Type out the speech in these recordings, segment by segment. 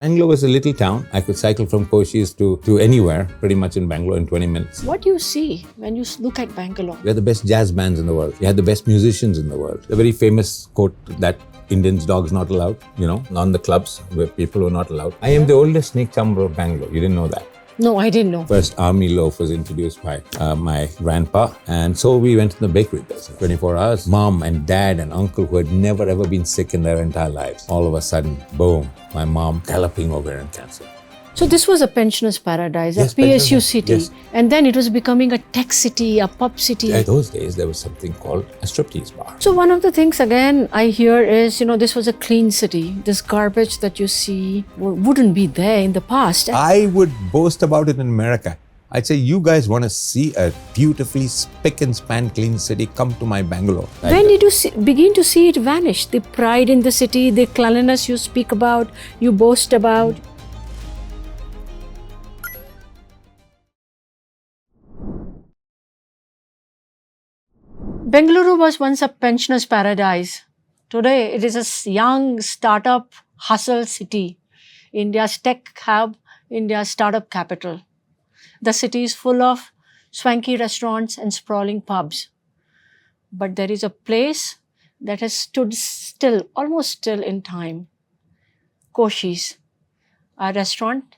Bangalore was a little town. I could cycle from Koshi to anywhere, pretty much in Bangalore in 20 minutes. What do you see when you look at Bangalore? We had the best jazz bands in the world. We had the best musicians in the world. The very famous quote that Indians dogs not allowed, on the clubs where people were not allowed. I am the oldest snake charmer of Bangalore. You didn't know that. No, I didn't know. First army loaf was introduced by my grandpa, and so we went to the bakery. 24 hours. Mom and dad and uncle who had never ever been sick in their entire lives. All of a sudden, boom, my mom galloping ovarian cancer. So this was a pensioner's paradise, Yes, a PSU pensioner, city. yes. And then it was becoming a tech city, a pub city. In those days, there was something called a striptease bar. So one of the things again I hear is, this was a clean city. This garbage that you see wouldn't be there in the past. I would boast about it in America. I'd say, you guys want to see a beautifully spick and span clean city, come to my Bangalore. When did you begin to see it vanish? The pride in the city, the cleanliness you speak about, you boast about. Bengaluru was once a pensioner's paradise. Today, it is a young startup hustle city, India's tech hub, India's startup capital. The city is full of swanky restaurants and sprawling pubs. But there is a place that has stood still, almost still in time. Koshi's, a restaurant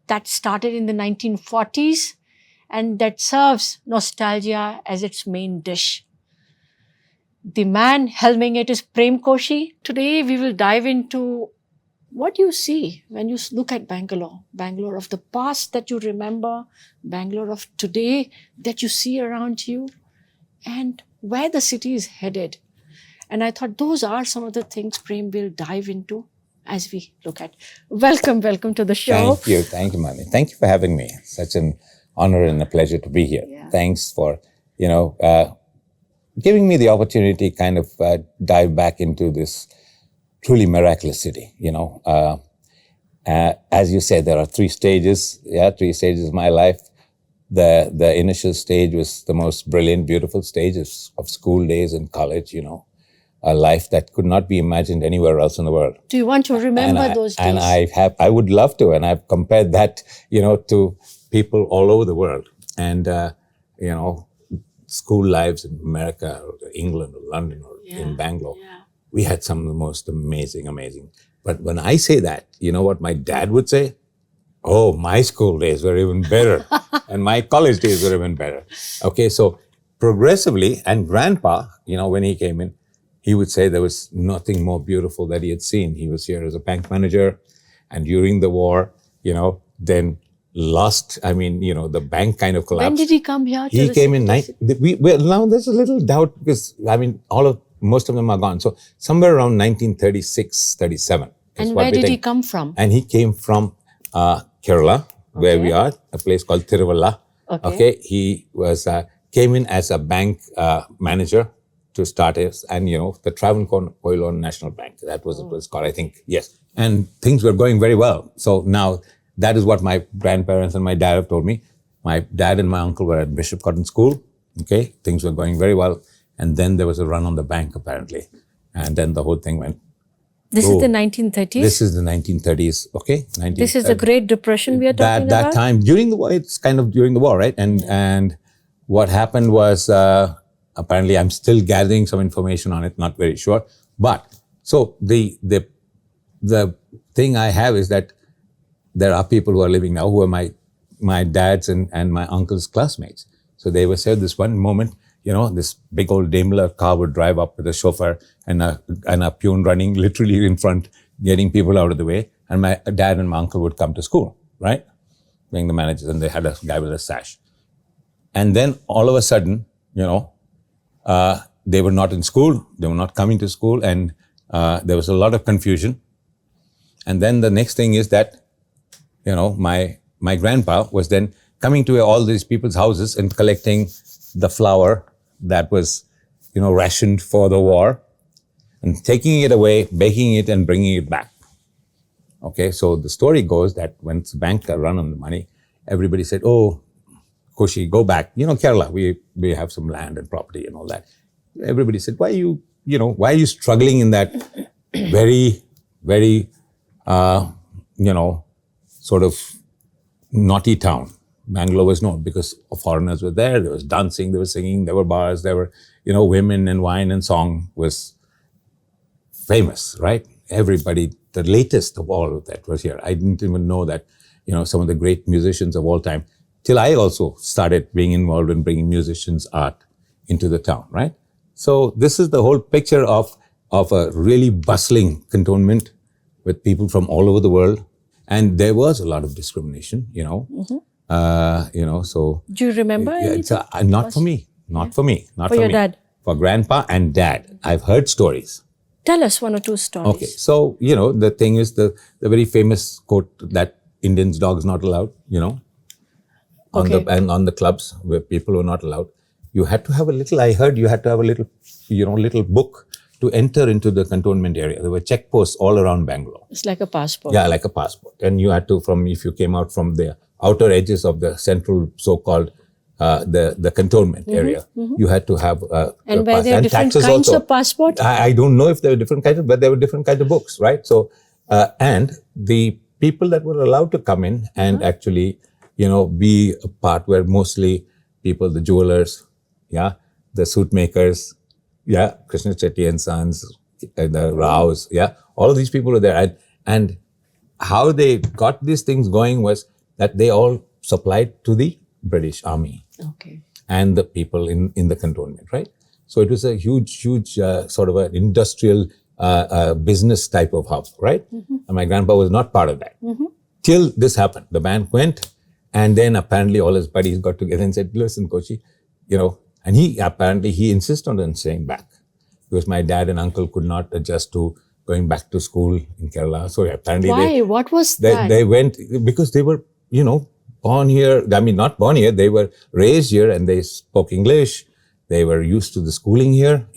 that started in the 1940s and that serves nostalgia as its main dish. The man helming it is Prem Koshy. Today we will dive into what you see when you look at Bangalore. Bangalore of the past that you remember, Bangalore of today that you see around you, and where the city is headed. And I thought those are some of the things Prem will dive into as we look at. Welcome to the show. Thank you, Malini. Thank you for having me. Such an honor and a pleasure to be here. Yeah. Thanks for, giving me the opportunity to kind of dive back into this truly miraculous city, as you said, there are three stages of my life. The initial stage was the most brilliant, beautiful stages of school days and college, a life that could not be imagined anywhere else in the world. Do you want to remember those days? And I would love to, and I've compared that, to people all over the world. And, school lives in America or England or London or in Bangalore. Yeah. We had some of the most amazing. But when I say that, you know what my dad would say? Oh, my school days were even better. And my college days were even better. Okay, so progressively, and grandpa, when he came in, he would say there was nothing more beautiful that he had seen. He was here as a bank manager. And during the war, then the bank kind of collapsed. When did he come here? He came in now there's a little doubt because most of them are gone. So somewhere around 1936, 37. And where did he come from? And he came from Kerala, where we are, a place called Tiruvalla. Okay. He was came in as a bank manager to start it, and the Travancore National Bank. That was it was called, I think. Yes. And things were going very well. So now that is what my grandparents and my dad have told me. My dad and my uncle were at Bishop Cotton School. Okay. Things were going very well. And then there was a run on the bank, apparently. And then the whole thing went. This is the 1930s? This is the 1930s, okay? This is the Great Depression we are talking about? That time, during the war, it's kind of during the war, right? And what happened was, apparently I'm still gathering some information on it, not very sure. But, so the thing I have is that there are people who are living now who are my dad's and my uncle's classmates. So they were said this one moment, this big old Daimler car would drive up with a chauffeur and a peon running literally in front, getting people out of the way. And my dad and my uncle would come to school, right? Being the managers, and they had a guy with a sash. And then all of a sudden, they were not in school, they were not coming to school, and there was a lot of confusion. And then the next thing is that, my grandpa was then coming to all these people's houses and collecting the flour that was, rationed for the war, and taking it away, baking it, and bringing it back. Okay, so the story goes that when the bank run on the money, everybody said, "Oh, Koshi, go back. Kerala, we have some land and property and all that." Everybody said, "Why are you struggling in that very, very, sort of naughty town. Bangalore was known because foreigners were there. There was dancing, there was singing, there were bars, there were, women and wine and song was famous, right? Everybody, the latest of all of that was here. I didn't even know that, some of the great musicians of all time, till I also started being involved in bringing musicians' art into the town, right? So this is the whole picture of a really bustling cantonment with people from all over the world. And there was a lot of discrimination, so. Do you remember anything? Not for me, not for me. For your dad? For grandpa and dad. I've heard stories. Tell us one or two stories. Okay, so, the thing is the very famous quote that Indians dogs not allowed, on the clubs where people were not allowed. You had to have I heard you had to have a little book to enter into the cantonment area. There were checkposts all around Bangalore. It's like a passport. Yeah, like a passport. And you had to, if you came out from the outer edges of the central so-called, the cantonment area, you had to have and were there different kinds also. Of passport? I don't know if there were different kinds, but there were different kinds of books, right? So, and the people that were allowed to come in and actually, be a part were mostly people, the jewelers, the suit makers, Krishna Chetty and Sons, the Raos, all of these people were there. And how they got these things going was that they all supplied to the British Army and the people in the cantonment, right? So it was a huge sort of an industrial business type of hub, right? And my grandpa was not part of that. Till this happened. The band went, and then apparently all his buddies got together and said, listen, Koshi, and he insisted on staying back because my dad and uncle could not adjust to going back to school in Kerala. So apparently why? What was that? They went because they were, born here. I mean, not born here. They were raised here and they spoke English. They were used to the schooling here,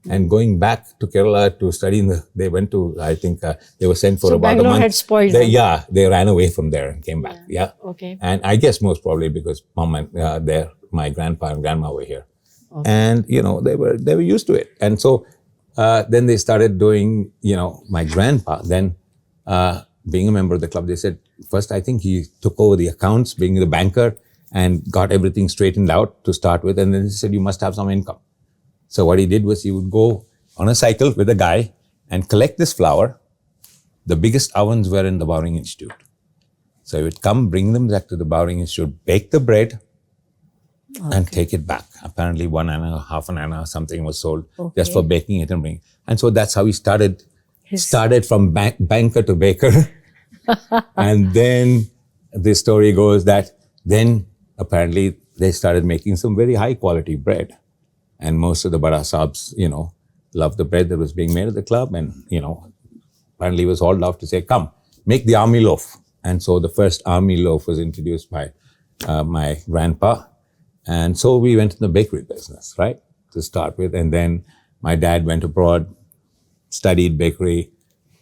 and going back to Kerala to study they went to, I think, they were sent for so about Bangalore a month. Had spoiled them. They ran away from there and came back. Yeah. Okay. And I guess most probably because mom and my grandpa and grandma were here. Okay. And, they were used to it. And so, then they started doing, my grandpa, then, being a member of the club, they said, first, I think he took over the accounts, being the banker, and got everything straightened out to start with. And then he said, you must have some income. So what he did was he would go on a cycle with a guy and collect this flour. The biggest ovens were in the Bowring Institute. So he would come, bring them back to the Bowring Institute, bake the bread, and take it back. Apparently 1 anna, half an anna, something was sold just for baking it and bringing. And so that's how he started. Started from banker to baker. And then the story goes that then apparently they started making some very high quality bread. And most of the Bada Saabs, loved the bread that was being made at the club. And, apparently was hauled off to say, come, make the army loaf. And so the first army loaf was introduced by my grandpa. And so we went in the bakery business, right, to start with. And then my dad went abroad, studied bakery,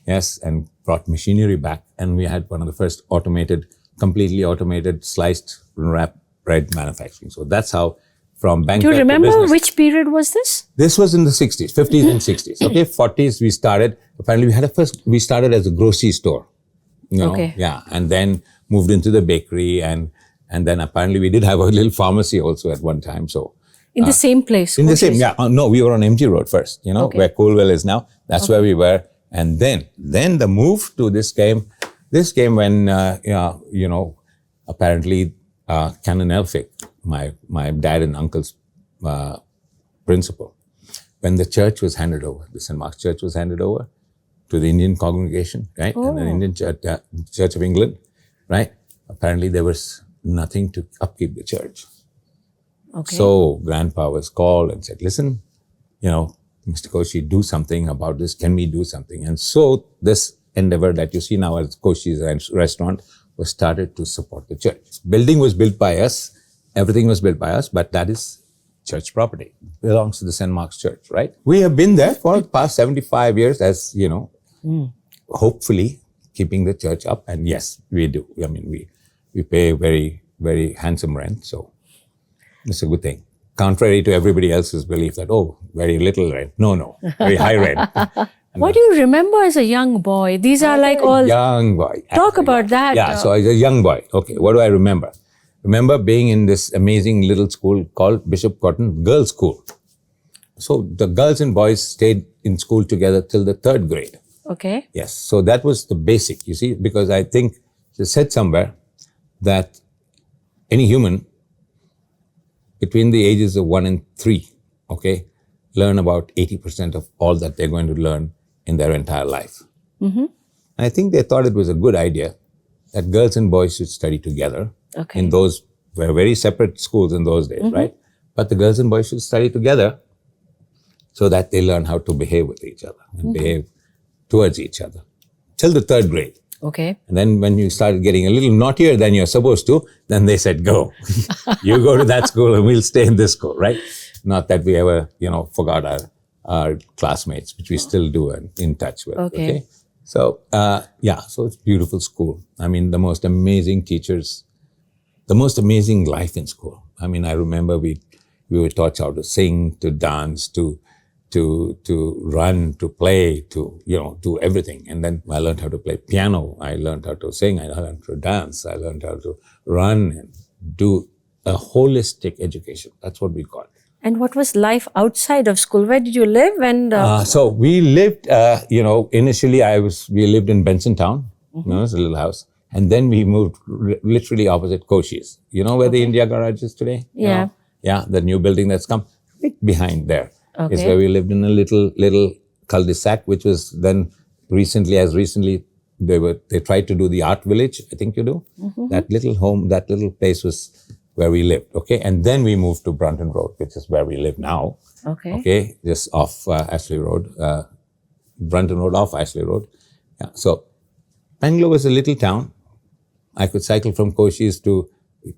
and brought machinery back. And we had one of the first completely automated sliced wrap bread manufacturing. So that's how from Bangkok. Do you remember which period was this? This was in the 60s, 50s and 60s. Okay, 40s we started. Apparently we started as a grocery store. And then moved into the bakery and then apparently we did have a little pharmacy also at one time. So in the same place? In the same, no, we were on MG Road first, where Coolwell is now. That's where we were. And then the move to this came when, apparently Canon Elphick, my dad and uncle's principal, when the church was handed over, the St. Mark's Church was handed over to the Indian congregation, right? And the Indian Church of England, right? Apparently there was nothing to upkeep the church. Okay. So grandpa was called and said, listen, Mr. Koshi, do something about this. Can we do something? And so this endeavor that you see now as Koshi's restaurant was started to support the church. Building was built by us. Everything was built by us, but that is church property. It belongs to the St. Mark's Church, right? We have been there for the past 75 years as, hopefully keeping the church up. And yes, we do. I mean, we pay very, very handsome rent. So it's a good thing. Contrary to everybody else's belief that, very little rent. No, very high rent. What do you remember as a young boy? These are like all... Young boy. Talk about that. Yeah, so as a young boy. Okay, what do I remember? Remember being in this amazing little school called Bishop Cotton Girls' School. So the girls and boys stayed in school together till the 3rd grade. Okay. Yes, so that was the basic, you see, because I think it said somewhere that any human between the ages of 1 and 3, okay, learn about 80% of all that they're going to learn in their entire life. And I think they thought it was a good idea that girls and boys should study together. Okay. In those were very separate schools in those days, right? But the girls and boys should study together so that they learn how to behave with each other and behave towards each other till the 3rd grade. Okay. And then when you started getting a little naughtier than you're supposed to, then they said, go. You go to that school and we'll stay in this school, right? Not that we ever, forgot our classmates, which we still do and in touch with. Okay. So, so it's a beautiful school. I mean, the most amazing teachers, the most amazing life in school. I mean, I remember we were taught how to sing, to dance, to run, to play, to do everything. And then I learned how to play piano. I learned how to sing. I learned to dance. I learned how to run and do a holistic education. That's what we call it. And what was life outside of school? Where did you live? And so we lived, initially we lived in Benson Town. It's a little house. And then we moved literally opposite Koshi's. You know where the India Garage is today? Yeah. Yeah, the new building that's come right behind there. Okay. Is where we lived in a little cul-de-sac, which was then recently they tried to do the art village. I think you do. That little place was where we lived. Okay, and then we moved to Brunton Road, which is where we live now. Okay. Okay, just off Ashley Road, Brunton Road off Ashley Road. Yeah. So Bangalore was a little town. I could cycle from Koshi's to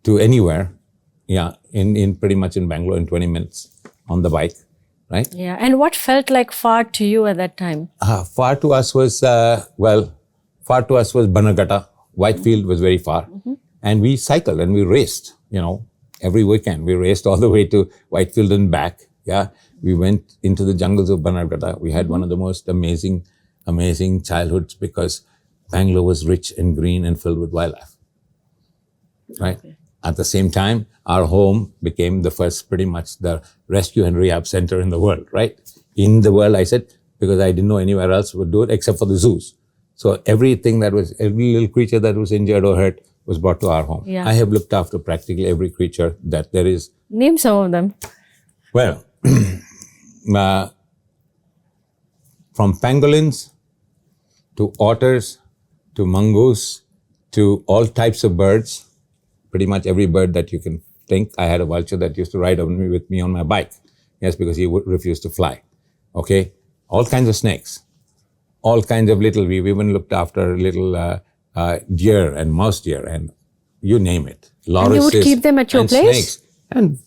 anywhere. Yeah, in pretty much in Bangalore in 20 minutes on the bike. Right? Yeah. And what felt like far to you at that time? Far to us was Banagata. Whitefield was very far. And we cycled and we raced, every weekend. We raced all the way to Whitefield and back. Yeah. We went into the jungles of Banagata. We had one of the most amazing childhoods because Bangalore was rich and green and filled with wildlife. Right? Okay. At the same time, our home became the first, pretty much the rescue and rehab center in the world, right? In the world, I said, because I didn't know anywhere else would do it except for the zoos. So every little creature that was injured or hurt was brought to our home. Yeah. I have looked after practically every creature that there is. Name some of them. Well, from pangolins to otters to mongoose to all types of birds. Pretty much every bird that you can think. I had a vulture that used to ride with me on my bike. Yes, because he would refuse to fly. Okay? All kinds of snakes. All kinds of we've even looked after little deer and mouse deer and you name it. And you would keep them at your place? Snakes. And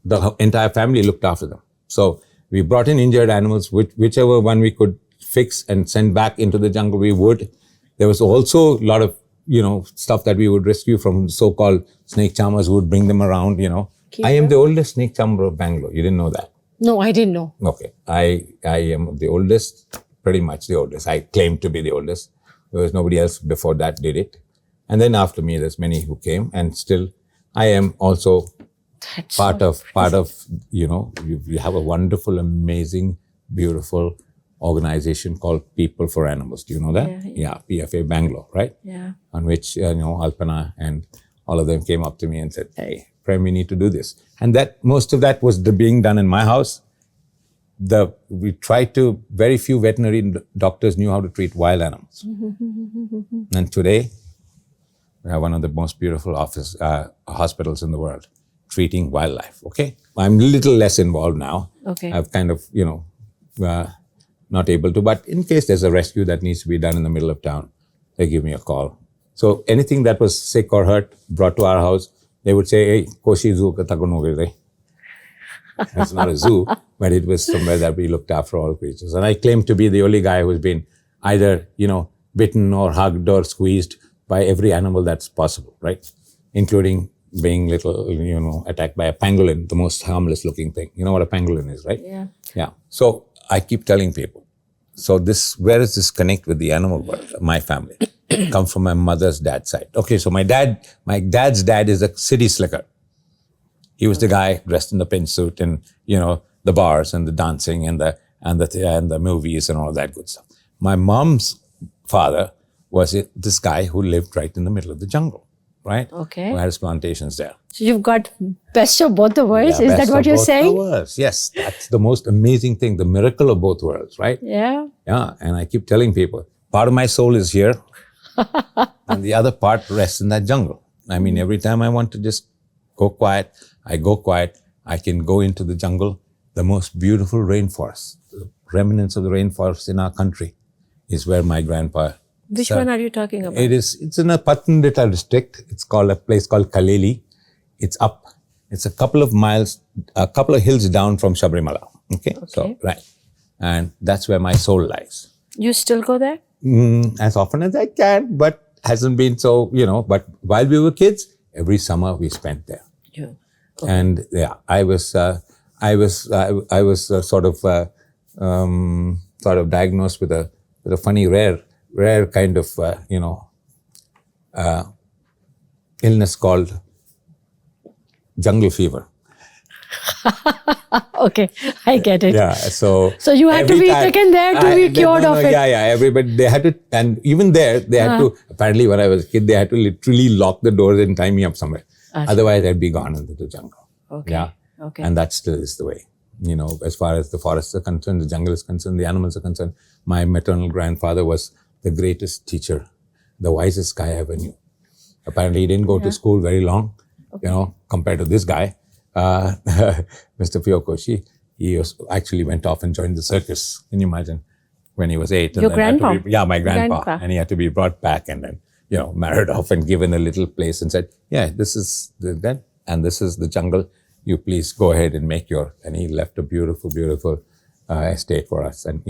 the entire family looked after them. So we brought in injured animals, whichever one we could fix and send back into the jungle, we would. There was also a lot of stuff that we would rescue from so-called snake charmers who would bring them around, I am the oldest snake charmer of Bangalore. You didn't know that? No, I didn't know. Okay. I am the oldest, pretty much the oldest. I claim to be the oldest. There was nobody else before that did it. And then after me, there's many who came and still I am also part of, we have a wonderful, amazing, beautiful organization called People for Animals. Do you know that? Yeah, PFA Bangalore, right? Yeah. On which, Alpana and all of them came up to me and said, hey, Prem, we need to do this. And most of that was being done in my house. We tried to, very few veterinary doctors knew how to treat wild animals. And today, we have one of the most beautiful hospitals in the world, treating wildlife, okay? I'm a little less involved now. Okay. I've kind of, not able to, but in case there's a rescue that needs to be done in the middle of town, they give me a call. So anything that was sick or hurt, brought to our house, they would say, hey, Koshi zoo ka tagun ho gaye. It's not a zoo, but it was somewhere that we looked after all creatures. And I claim to be the only guy who's been either, bitten or hugged or squeezed by every animal that's possible, right? Including being attacked by a pangolin, the most harmless looking thing. You know what a pangolin is, right? Yeah. Yeah. So I keep telling people, so where is this connect with the animal world? My family come from my mother's dad's side. Okay, so my dad's dad is a city slicker. He was the guy dressed in the pin suit and, the bars and the dancing and the movies and all that good stuff. My mom's father was this guy who lived right in the middle of the jungle, right? Okay. Who had his plantations there. So you've got best of both the worlds. Yeah, Is that what you're saying? Yes, that's the most amazing thing, the miracle of both worlds, right? Yeah. Yeah, and I keep telling people, part of my soul is here and the other part rests in that jungle. I mean, every time I want to just go quiet, I go quiet. I can go into the jungle, the most beautiful rainforest, the remnants of the rainforest in our country is where my grandpa. Which one are you talking about? It's in a Patnamthitta district. It's called a place called Kaleli. It's up. It's a couple of hills down from Sabrimala. Okay. So, right. And that's where my soul lies. You still go there? As often as I can, but hasn't been so, but while we were kids, every summer we spent there. Yeah. Okay. And yeah, I was sort of diagnosed with a funny, rare kind of, illness called jungle fever. Okay, I get it. Yeah, so you had to be taken there to be cured of it. Yeah, everybody, they had to, and even there, they had to, apparently when I was a kid, they had to literally lock the doors and tie me up somewhere. Otherwise, I'd be gone into the jungle. Okay. Yeah. Okay. And that still is the way. As far as the forests are concerned, the jungle is concerned, the animals are concerned. My maternal grandfather was the greatest teacher, the wisest guy I ever knew. Apparently, he didn't go to school very long, compared to this guy, Mr. Prem Koshy. He actually went off and joined the circus. Can you imagine? When he was 8. Your grandpa? My grandpa. And he had to be brought back and then, married off and given a little place and said, this is this is the jungle. You please go ahead and make and he left a beautiful, beautiful estate for us. And,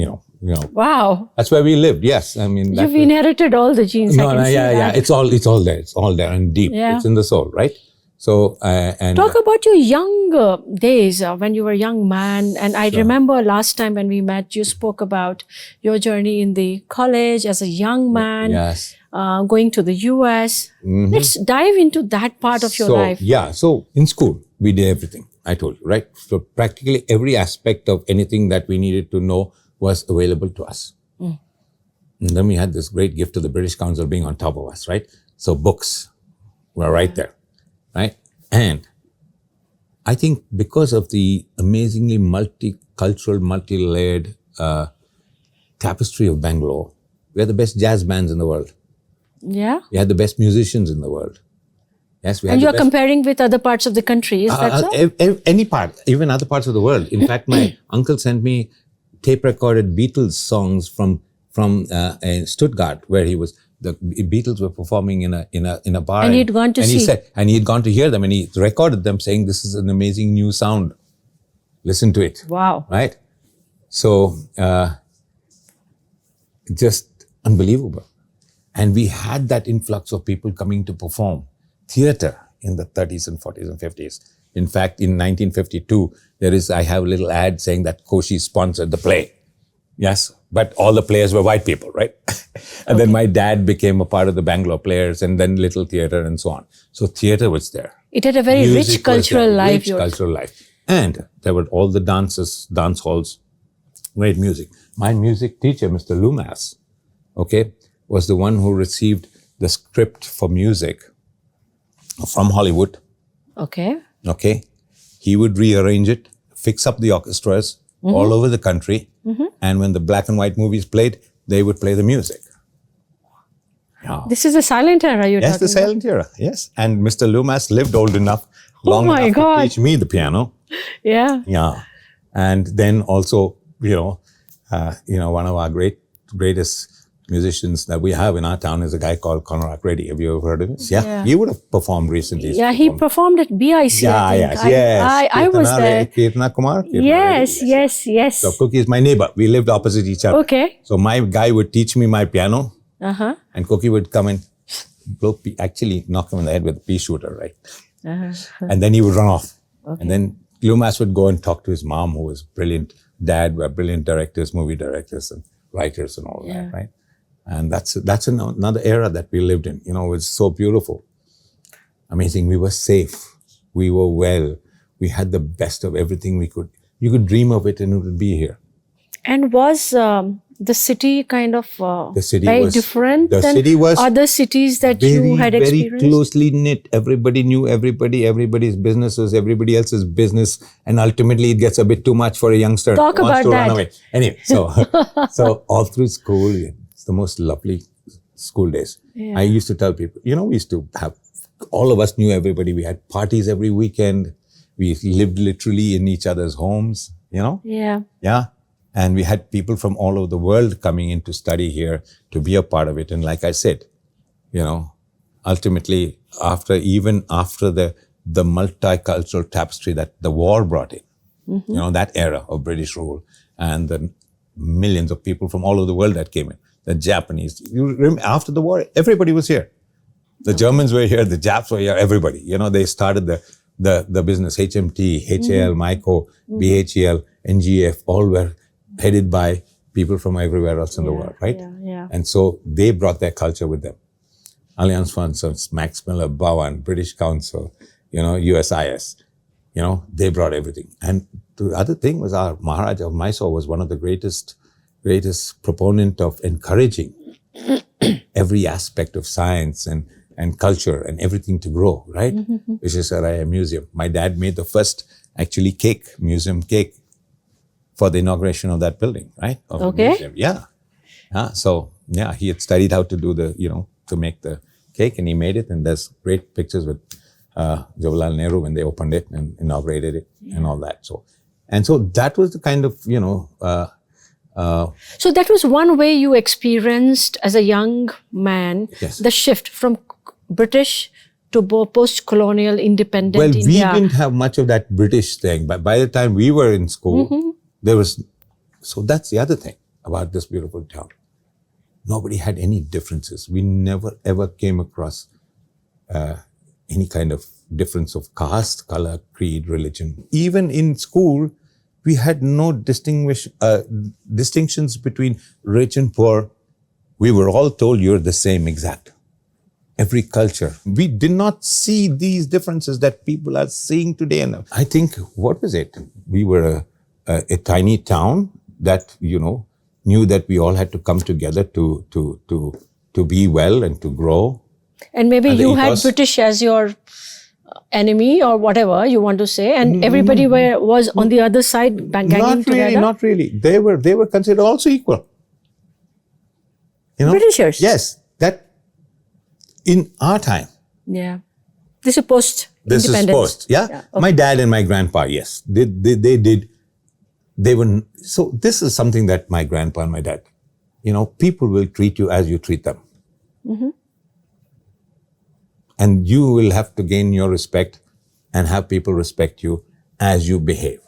Wow. That's where we lived. Yes. I mean, you've inherited all the genes. Yeah. It's all there. It's all there and deep. Yeah. It's in the soul, right? So, and talk about your young days when you were a young man. And I remember last time when we met, you spoke about your journey in the college as a young man. Yes. Going to the US. Mm-hmm. Let's dive into that part of your life. Yeah. So in school, we did everything. I told you, right? So practically every aspect of anything that we needed to know was available to us. And then we had this great gift of the British Council being on top of us, right? So books were right there, right? And I think because of the amazingly multicultural, multi-layered tapestry of Bangalore, we had the best jazz bands in the world. Yeah. We had the best musicians in the world. Yes, we had. And you're comparing with other parts of the country, is that so? Any part, even other parts of the world. In fact, my uncle sent me tape-recorded Beatles songs from Stuttgart, where the Beatles were performing in a bar. And he'd gone to see. And he'd gone to hear them, and he recorded them, saying, "This is an amazing new sound. Listen to it." Wow. Right. So, just unbelievable. And we had that influx of people coming to perform theater in the 30s and 40s and 50s. In fact, in 1952, I have a little ad saying that Koshi sponsored the play. Yes, but all the players were white people, right? And then my dad became a part of the Bangalore Players and then Little Theatre and so on. So theater was there. It had a very rich cultural life. And there were all the dances, dance halls, great music. My music teacher, Mr. Loomis, was the one who received the script for music from Hollywood. Okay. He would rearrange it, fix up the orchestras all over the country. And when the black and white movies played, they would play the music. Yeah. This is the silent era you're talking about? Yes, the silent era. Yes. And Mr. Loomis lived old enough, long enough to teach me the piano. Yeah. Yeah. And then also, one of our greatest musicians that we have in our town is a guy called Konarak Reddy. Have you ever heard of him? Yeah. He would have performed recently. Yeah, he performed at BIC. Yes. I was there. Kirtana Kumar? Yes. So Cookie is my neighbor. We lived opposite each other. Okay. So my guy would teach me my piano. And Cookie would come and knock him in the head with a pea shooter, right? And then he would run off. Okay. And then Loomis would go and talk to his mom, who was brilliant. Dad were brilliant directors, movie directors, and writers and all that, right? And that's another era that we lived in. It's so beautiful, amazing. We were safe, we were well, we had the best of everything you could dream of it, and it would be here. And was the city kind of very different the than city was other cities that you had experienced? Very closely knit. Everybody knew everybody. Everybody's business was everybody else's business, and ultimately it gets a bit too much for a youngster. Talk who wants about to that. Run away. Anyway, so all through school, it's the most lovely school days. I used to tell people, we used to have, all of us knew everybody. We had parties every weekend. We lived literally in each other's homes. Yeah. And we had people from all over the world coming in to study here, to be a part of it. And like I said, ultimately, after the multicultural tapestry that the war brought in, that era of British rule, and the millions of people from all over the world that came in, the Japanese, after the war, everybody was here. The Germans were here, the Japs were here, everybody. They started the business, HMT, HAL, MICO, BHEL, NGF, all were headed by people from everywhere else in the world, right? Yeah. And so they brought their culture with them. Allianz Francaise, Max Miller, Bowen, British Council, USIS, they brought everything. And the other thing was our Maharaja of Mysore was one of the greatest proponent of encouraging every aspect of science and culture and everything to grow, right? Visvesvaraya Museum. My dad made the first actually museum cake for the inauguration of that building, right? Of the museum. Yeah. So he had studied how to do to make the cake, and he made it. And there's great pictures with Jawaharlal Nehru when they opened it and inaugurated it and all that. So that was the kind of, So that was one way you experienced as a young man, the shift from British to post-colonial independent India. We didn't have much of that British thing, but by the time we were in school, there was, so that's the other thing about this beautiful town. Nobody had any differences. We never ever came across any kind of difference of caste, color, creed, religion. Even in school, we had no distinctions between rich and poor. We were all told you're the same exact. Every culture. We did not see these differences that people are seeing today. And I think, what was it? We were a tiny town that, knew that we all had to come together to be well and to grow. And maybe you had British as your enemy or whatever you want to say, and everybody was on the other side ganging together? Not really. They were considered also equal. Britishers? Yes. That in our time. Yeah. This is post-independence. This is post, yeah. Okay. My dad and my grandpa, yes. They did. They were, so this is something that my grandpa and my dad, people will treat you as you treat them. And you will have to gain your respect and have people respect you as you behave.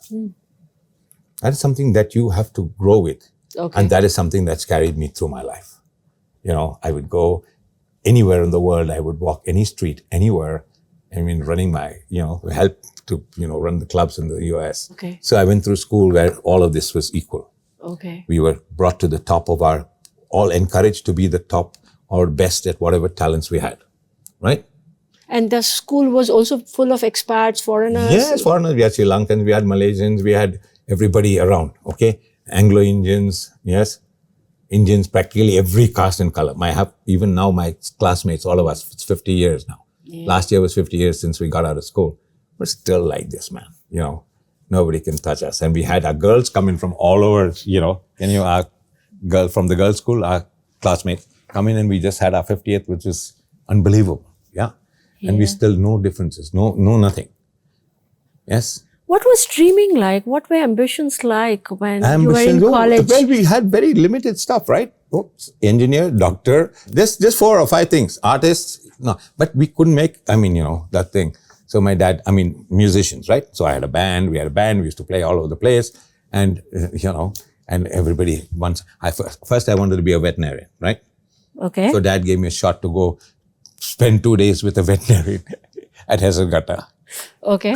That is something that you have to grow with. Okay. And that is something that's carried me through my life. I would go anywhere in the world. I would walk any street, anywhere. Running my, help to, run the clubs in the US. Okay. So I went through school where all of this was equal. Okay. We were brought to the top of all encouraged to be the top or best at whatever talents we had. Right? And the school was also full of expats, foreigners? Yes, foreigners. We had Sri Lankans, we had Malaysians, we had everybody around, okay? Anglo-Indians, yes. Indians, practically every caste and color. Even now, my classmates, all of us, it's 50 years now. Yeah. Last year was 50 years since we got out of school. We're still like this, man. Nobody can touch us. And we had our girls coming from all over, our girl from the girls' school, our classmates come in, and we just had our 50th, which is unbelievable. Yeah. And we still no differences, no nothing. Yes. What was dreaming like? What were ambitions like when you were in college? Well, we had very limited stuff, right? Engineer, doctor, just 4 or 5 things. Artists, no. But we couldn't make, that thing. So my dad, musicians, right? So I had a band, we used to play all over the place. And, and everybody first I wanted to be a veterinarian, right? Okay. So dad gave me a shot to go spend 2 days with a veterinarian at Hesselgata. Okay.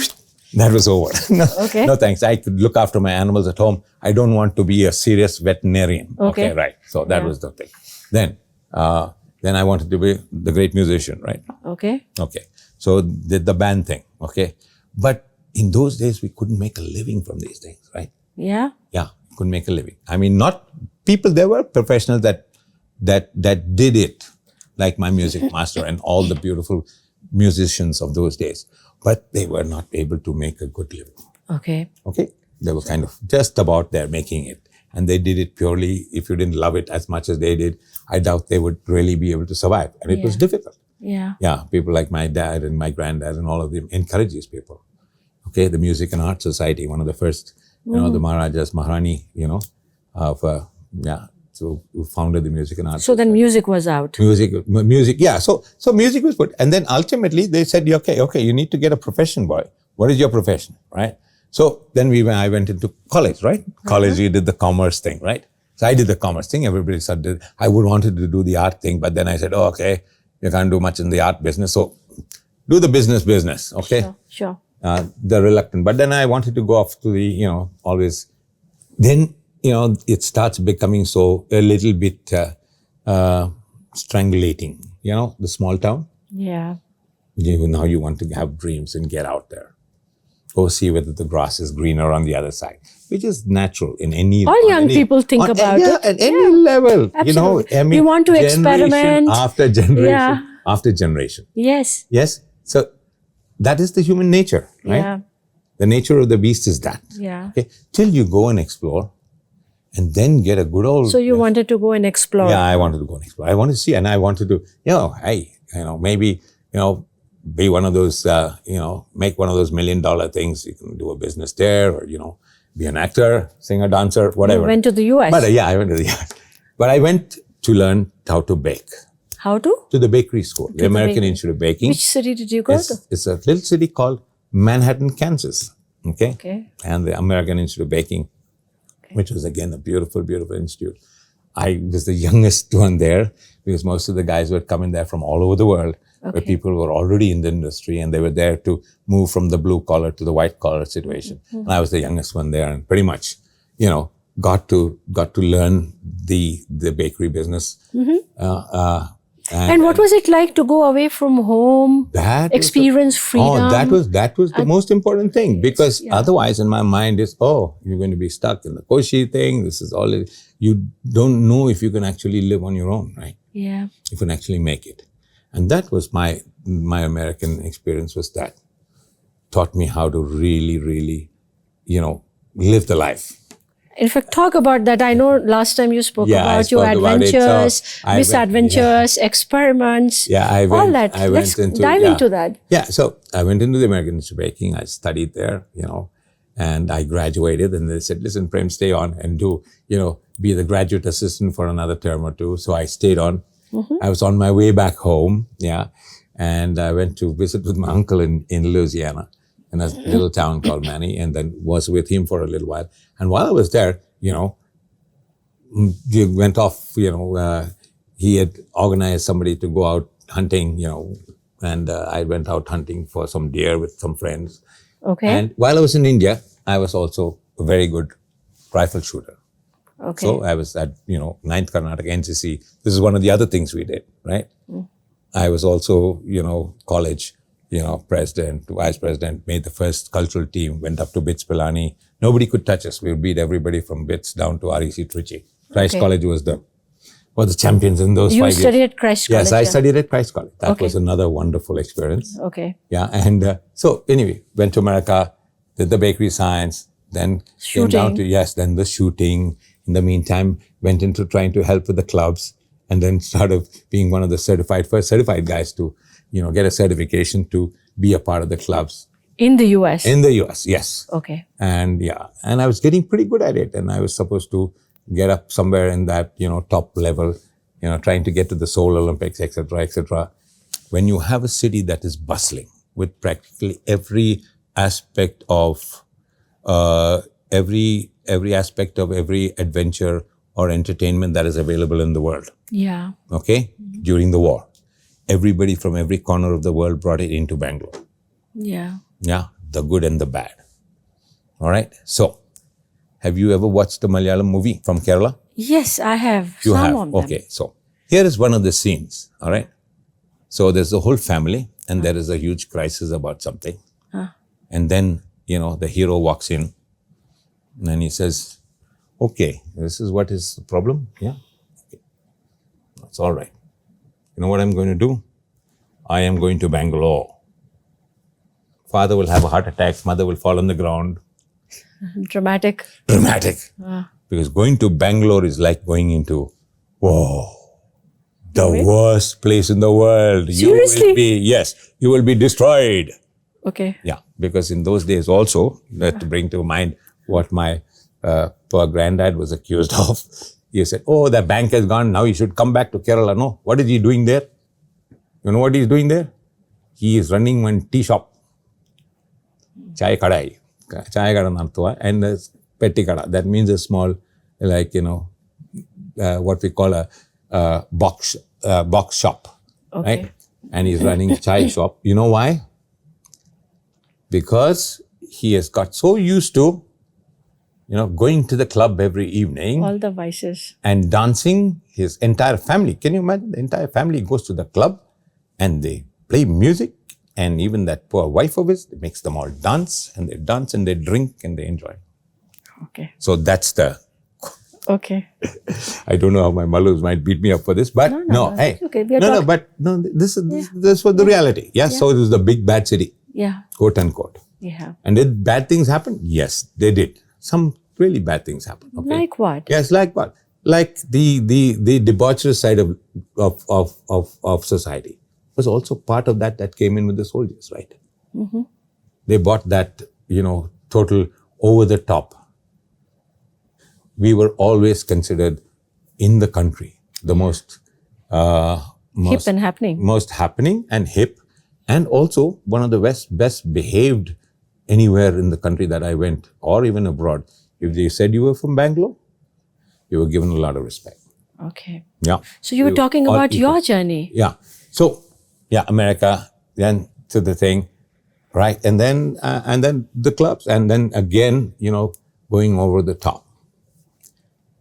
That was over. No, Okay. no thanks. I could look after my animals at home. I don't want to be a serious veterinarian. Okay. Right. So that was the thing. Then I wanted to be the great musician, right? Okay. Okay. So did the band thing. Okay. But in those days, we couldn't make a living from these things, right? Yeah. Yeah, couldn't make a living. I mean, not people. There were professionals that did it, like my music master and all the beautiful musicians of those days. But they were not able to make a good living. Okay. Okay, they were kind of just about there making it, and they did it purely. If you didn't love it as much as they did, I doubt they would really be able to survive. And it was difficult. Yeah. Yeah, people like my dad and my granddad and all of them encourage these people. Okay, the Music and Art Society, one of the first, the Maharajas, Maharani, so who founded the Music and Art So then music was out. Music, yeah. So music was put, and then ultimately they said, okay, you need to get a profession, boy. What is your profession, right? So then I went into college, right? College, we did the commerce thing, right? So I did the commerce thing. Everybody started. I wanted to do the art thing, but then I said, okay, you can't do much in the art business, so do the business, okay? Sure. The reluctant, but then I wanted to go off to the, always. Then it starts becoming so a little bit strangulating. The small town. Yeah. Now you want to have dreams and get out there. Go see whether the grass is greener on the other side, which is natural in any. All young people think about it. At any level. Absolutely. You want to experiment. After generation. Yes. Yes. So that is the human nature, right? Yeah. The nature of the beast is that. Yeah. Okay. Till you go and explore and then get a good old. So you wanted to go and explore. Yeah, I wanted to go and explore. I wanted to see, and I wanted to, maybe, be one of those, make one of those $1 million things. You can do a business there, or, be an actor, singer, dancer, whatever. You went to the US. But I went to the US. But I went to learn how to bake. How to? To the bakery school, the American Institute of Baking. Which city did you go to? It's a little city called Manhattan, Kansas. Okay. And the American Institute of Baking, which was again a beautiful, beautiful institute. I was the youngest one there because most of the guys were coming there from all over the world, where people were already in the industry and they were there to move from the blue collar to the white collar situation. And I was the youngest one there, and pretty much, got to learn the bakery business. And what was it like to go away from home, experience freedom? That was the most important thing, because otherwise in my mind is, you're going to be stuck in the Koshi thing. This is all, you don't know if you can actually live on your own, right? Yeah. You can actually make it. And that was my American experience, was that. Taught me how to really, really, live the life. In fact, talk about that. I know last time you spoke about your adventures, misadventures, experiments, all that. Let's dive into that. Yeah, so I went into the American Institute of Baking. I studied there, and I graduated. And they said, listen, Prem, stay on and do, be the graduate assistant for another term or two. So I stayed on. I was on my way back home, and I went to visit with my uncle in Louisiana, in a little town called Manny, and then was with him for a little while. And while I was there, he went off, he had organized somebody to go out hunting, and I went out hunting for some deer with some friends. Okay. And while I was in India, I was also a very good rifle shooter. Okay. So I was at, 9th Karnataka NCC. This is one of the other things we did, right? I was also, college, president, vice president, made the first cultural team, went up to BITS Pilani. Nobody could touch us. We would beat everybody from BITS down to REC Trichy. Christ College was the champions in those 5 years. You studied at Christ College? Yes, I studied at Christ College. That was another wonderful experience. Okay. Yeah, and so anyway, went to America, did the bakery science, then came down to, then the shooting. In the meantime, went into trying to help with the clubs, and then started being one of the first certified guys to, get a certification to be a part of the clubs. In the US? In the US, yes. Okay. And and I was getting pretty good at it, and I was supposed to get up somewhere in that, top level, trying to get to the Seoul Olympics, etc., etc. When you have a city that is bustling with practically every aspect of every aspect of every adventure or entertainment that is available in the world. Yeah. Okay? During the war. Everybody from every corner of the world brought it into Bangalore. Yeah. Yeah. the good and the bad. All right. So, have you ever watched a Malayalam movie from Kerala? Yes, I have. You some have. of them. Okay. So, here is one of the scenes. All right. So, there's a whole family and there is a huge crisis about something. And then, the hero walks in and he says, okay, this is what is the problem. Yeah. Okay. That's all right. You know what I'm going to do? I am going to Bangalore. Father will have a heart attack. Mother will fall on the ground. Dramatic. Because going to Bangalore is like going into, the worst place in the world. Seriously? You will be destroyed. Okay. Yeah, because in those days also, to bring to mind what my poor granddad was accused of, he said, the bank has gone, now he should come back to Kerala. No, what is he doing there? You know what he's doing there? He is running one tea shop. Chai kadai narthuva, and a petti kada. That means a small, what we call a box shop. Okay. Right? And he's running a chai shop. You know why? Because he has got so used to, going to the club every evening. All the vices. And dancing, his entire family. Can you imagine? The entire family goes to the club and they play music. And even that poor wife of his, it makes them all dance and they drink and they enjoy. Okay. So that's the... Okay. I don't know how my Malus might beat me up for this, but hey. Okay. This was the reality. Yes, so it was the big bad city. Yeah. Quote unquote. Yeah. And did bad things happen? Yes, they did. Some really bad things happened. Okay? Like what? Yes, like what? Like the debaucherous side of society was also part of that came in with the soldiers, right? Mm-hmm. They bought that, total over the top. We were always considered in the country the most hip and happening. Most happening and hip, and also one of the best behaved anywhere in the country that I went, or even abroad. If they said you were from Bangalore, you were given a lot of respect. Okay. Yeah. So you were talking about your journey. Yeah. So, America, then to the thing, right? And then the clubs, and then again, going over the top.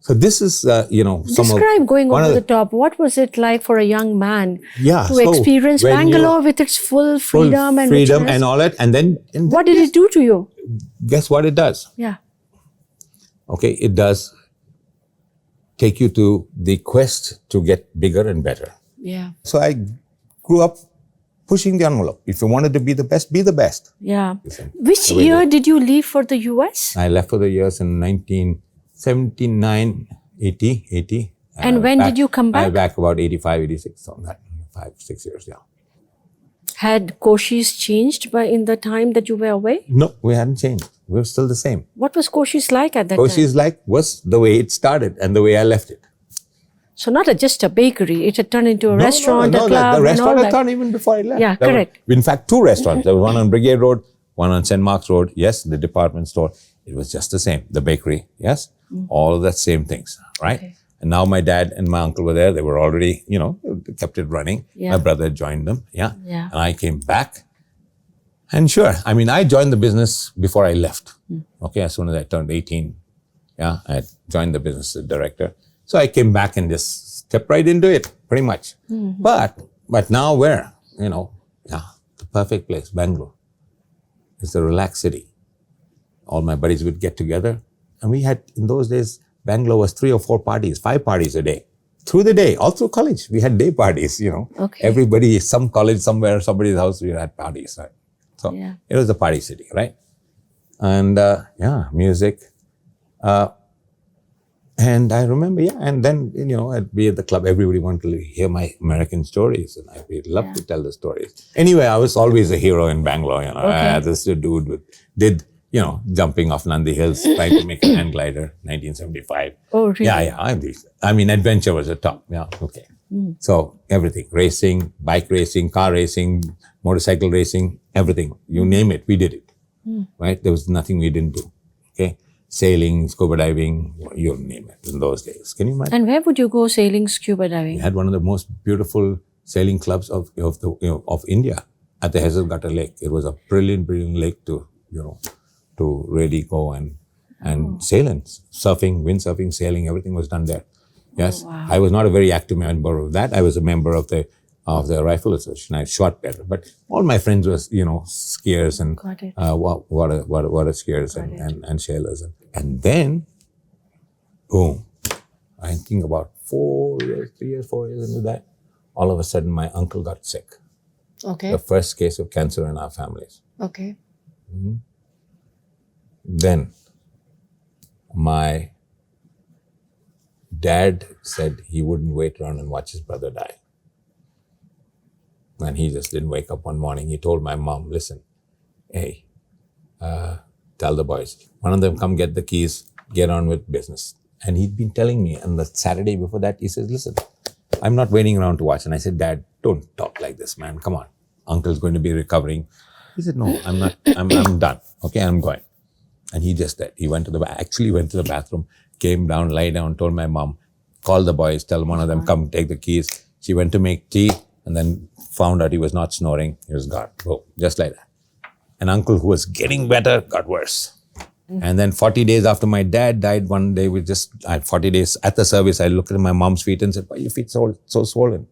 So this is, Describe going over the top. What was it like for a young man to experience Bangalore with its full freedom and richness? And all that. And then what did it do to you? Guess what it does? Yeah. Okay, it does take you to the quest to get bigger and better. Yeah. So I grew up pushing the envelope. If you wanted to be the best, be the best. Yeah. Which year did you leave for the US? I left for the US in 1979, 80. And when did you come back? I back about 85, 86, so that 5-6 years, yeah. Had Koshi's changed in the time that you were away? No, we hadn't changed. We were still the same. What was Koshi's like at that time? Koshi's like was the way it started and the way I left it. So not just a bakery, it had turned into a restaurant, a club, the restaurant and all had turned even before I left. Yeah, correct. In fact, 2 restaurants. There was one on Brigade Road, one on St. Mark's Road. Yes, the department store. It was just the same. The bakery, yes, all of that same things, right? Okay. And now my dad and my uncle were there. They were already, kept it running. Yeah. My brother joined them, yeah. And I came back. And sure, I joined the business before I left. Okay, as soon as I turned 18, I joined the business as director. So I came back and just stepped right into it, pretty much. Mm-hmm. But now where? The perfect place, Bangalore. It's a relaxed city. All my buddies would get together. And we had, in those days, Bangalore was 3 or 4 parties, 5 parties a day. Through the day, all through college, we had day parties, Okay. Everybody, some college somewhere, somebody's house, we had parties, right? So it was a party city, right? And music. And I remember, and then, I'd be at the club, everybody wanted to hear my American stories, and I'd love to tell the stories. Anyway, I was always a hero in Bangalore, Okay. This dude did jumping off Nandi Hills, trying to make a hang glider, 1975. Oh, really? Yeah. Adventure was a top, okay. So everything, racing, bike racing, car racing, motorcycle racing, everything, you name it, we did it, right? There was nothing we didn't do, okay? Sailing, scuba diving, you name it in those days. Can you imagine? And where would you go sailing, scuba diving? We had one of the most beautiful sailing clubs of India at the Hazelgutter Lake. It was a brilliant lake to to really go and sail and surfing, windsurfing, sailing, everything was done there. Yes, wow. I was not a very active member of that. I was a member of the Rifle Association. I shot better, but all my friends were skiers and Got it. water skiers and sailors, and then boom, I think about 4 years into that, all of a sudden my uncle got sick. Okay. The first case of cancer in our families. Okay. Then my dad said he wouldn't wait around and watch his brother die. And he just didn't wake up one morning. He told my mom, listen, hey, tell the boys, one of them come get the keys, get on with business. And he'd been telling me on the Saturday before that, he says, listen, I'm not waiting around to watch. And I said, Dad, don't talk like this, man. Come on. Uncle's going to be recovering. He said, no, I'm not. I'm done. Okay, I'm going. And he just did. He went to the bathroom, came down, lay down, told my mom, call the boys, tell one of them, come take the keys. She went to make tea and then found out he was not snoring. He was gone. Boom, just like that. And uncle, who was getting better, got worse. And then 40 days after my dad died, one day I had 40 days at the service, I looked at my mom's feet and said, why are your feet so swollen?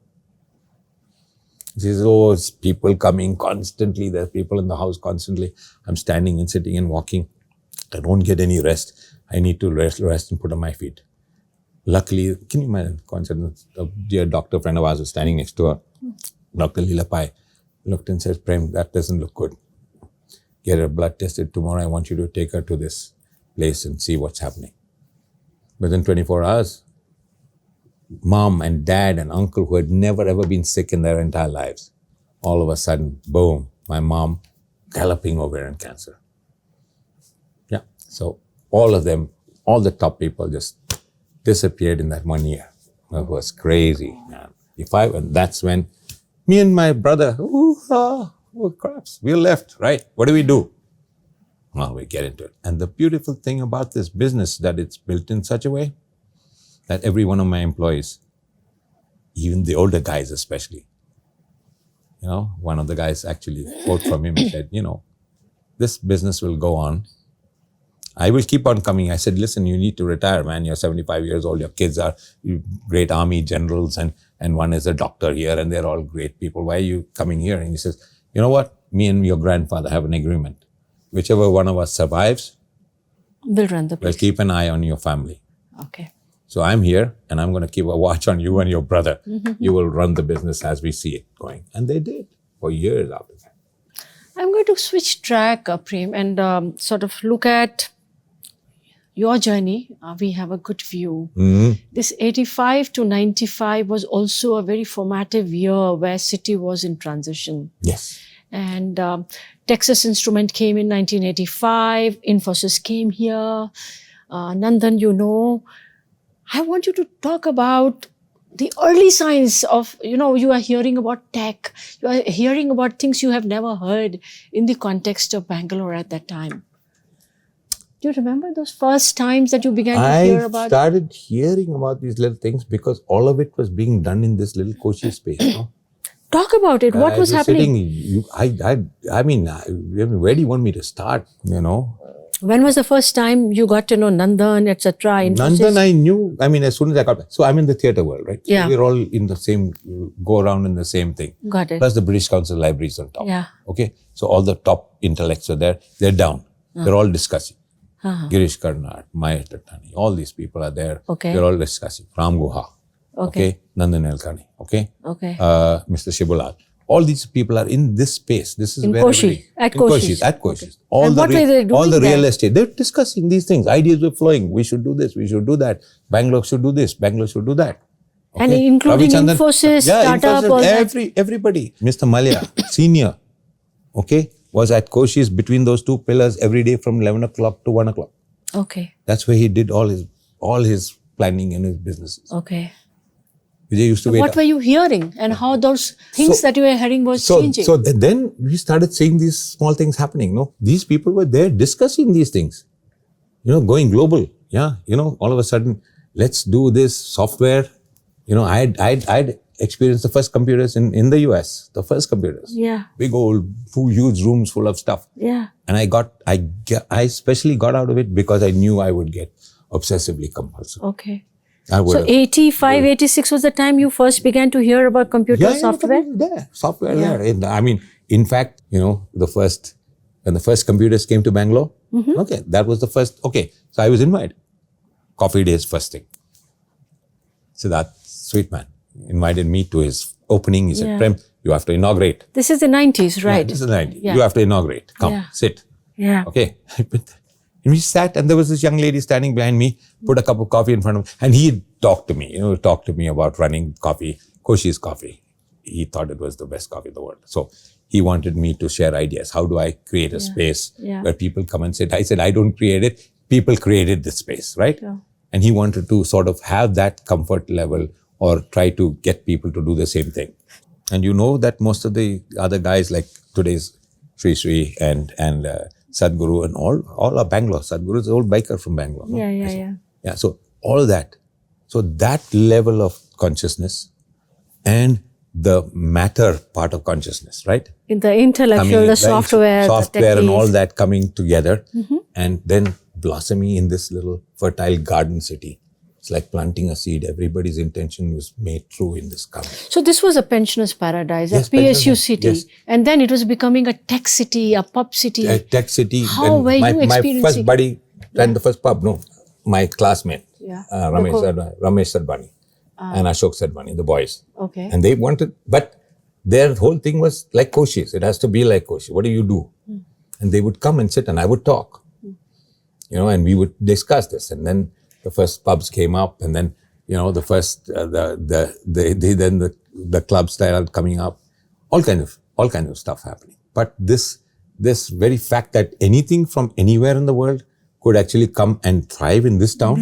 She says, oh, it's people coming constantly. There are people in the house constantly. I'm standing and sitting and walking. I don't get any rest. I need to rest and put on my feet. Luckily, can you imagine, a dear doctor friend of ours was standing next to her. Dr. Leelapai looked and said, Prem, that doesn't look good. Get her blood tested tomorrow. I want you to take her to this place and see what's happening. Within 24 hours, mom and dad and uncle who had never ever been sick in their entire lives, all of a sudden, boom, my mom galloping ovarian cancer. Yeah. So all of them, all the top people just disappeared in that 1 year. It was crazy, man. And that's when me and my brother, oh craps, we left, right? What do we do? Well, we get into it. And the beautiful thing about this business that it's built in such a way that every one of my employees, even the older guys especially, one of the guys actually quote from him and said, this business will go on. I will keep on coming. I said, listen, you need to retire, man. You're 75 years old. Your kids are great army generals and one is a doctor here and they're all great people. Why are you coming here? And he says, you know what? Me and your grandfather have an agreement. Whichever one of us survives, we'll run the place. We'll keep an eye on your family. Okay. So I'm here and I'm going to keep a watch on you and your brother. You will run the business as we see it going. And they did for years after that. I'm going to switch track, Prem, and sort of look at your journey. We have a good view. This 85 to 95 was also a very formative year where city was in transition. Yes. And Texas Instrument came in 1985. Infosys came here. Nandan, I want you to talk about the early signs of, you are hearing about tech. You are hearing about things you have never heard in the context of Bangalore at that time. Do you remember those first times that you began to hear about I started hearing about these little things because all of it was being done in this little Koshi space. Talk about it. What was happening? I mean, where do you want me to start, When was the first time you got to know Nandan, etc.? Nandan, I knew, as soon as I got back. So I'm in the theatre world, right? Yeah. So we're all in the same, go around in the same thing. Got it. Plus the British Council libraries on top. Yeah. Okay. So all the top intellects are there. They're down. They're all discussing. Girish Karnad, Maya Tatani, all these people are there. Okay. They're all discussing. Ram Guha. Okay. Nandan Elkani. Okay. Okay. Mr. Shibulal. All these people are in this space. This is in where Koshi. At Koshi. At Koshi. Okay. And what were they doing all the real there? estate. They're discussing these things. Ideas were flowing. We should do this. We should do that. Bangalore should do this. Bangalore should do that. Okay? And including Infosys, startup, all that. Everybody. Mr. Malia, senior, was at Koshi's between those two pillars every day from 11 o'clock to 1 o'clock. Okay. That's where he did all his planning and his businesses. Okay. Vijay used to wait. What were you hearing and how those things that you were hearing was changing? So then we started seeing these small things happening. These people were there discussing these things, going global. Yeah. All of a sudden, let's do this software. I'd experienced the first computers in the US, the first computers. Yeah. Big old, huge rooms full of stuff. Yeah. And I especially got out of it because I knew I would get obsessively compulsive. Okay. I would So have. 85, 86 was the time you first began to hear about computer software? Software there. I mean, in fact, when the first computers came to Bangalore, okay, that was the first, okay. So I was invited. Coffee days first thing. So that sweet man invited me to his opening. He said, Prem, you have to inaugurate. This is the 90s, right? Yeah, this is the 90s. Yeah. You have to inaugurate. Come, sit. Yeah. Okay. And we sat, and there was this young lady standing behind me, put a cup of coffee in front of me, and he talked to me, about running coffee, Koshi's coffee. He thought it was the best coffee in the world. So he wanted me to share ideas. How do I create a space where people come and sit? I said, I don't create it. People created this space, right? Yeah. And he wanted to sort of have that comfort level or try to get people to do the same thing. And you know that most of the other guys like today's Sri and Sadhguru and all are Bangalore. Sadhguru is an old biker from Bangalore. No? Yeah. So all of that. So that level of consciousness and the matter part of consciousness, right? In the intellectual, the software, the and all that coming together and then blossoming in this little fertile garden city. It's like planting a seed. Everybody's intention was made true in this garden. So this was a pensioner's paradise, a PSU city. Yes. And then it was becoming a tech city, a pub city. A tech city. How were you experiencing? My first buddy ran the first pub. No, my classmate, Ramesh Sadbani and Ashok Sadbani, the boys. Okay. And they wanted, but their whole thing was like Koshi's. It has to be like Koshi. What do you do? And they would come and sit and I would talk. And we would discuss this. And then the first pubs came up, and then the first the clubs started coming up, all kind of stuff happening. But this very fact that anything from anywhere in the world could actually come and thrive in this town,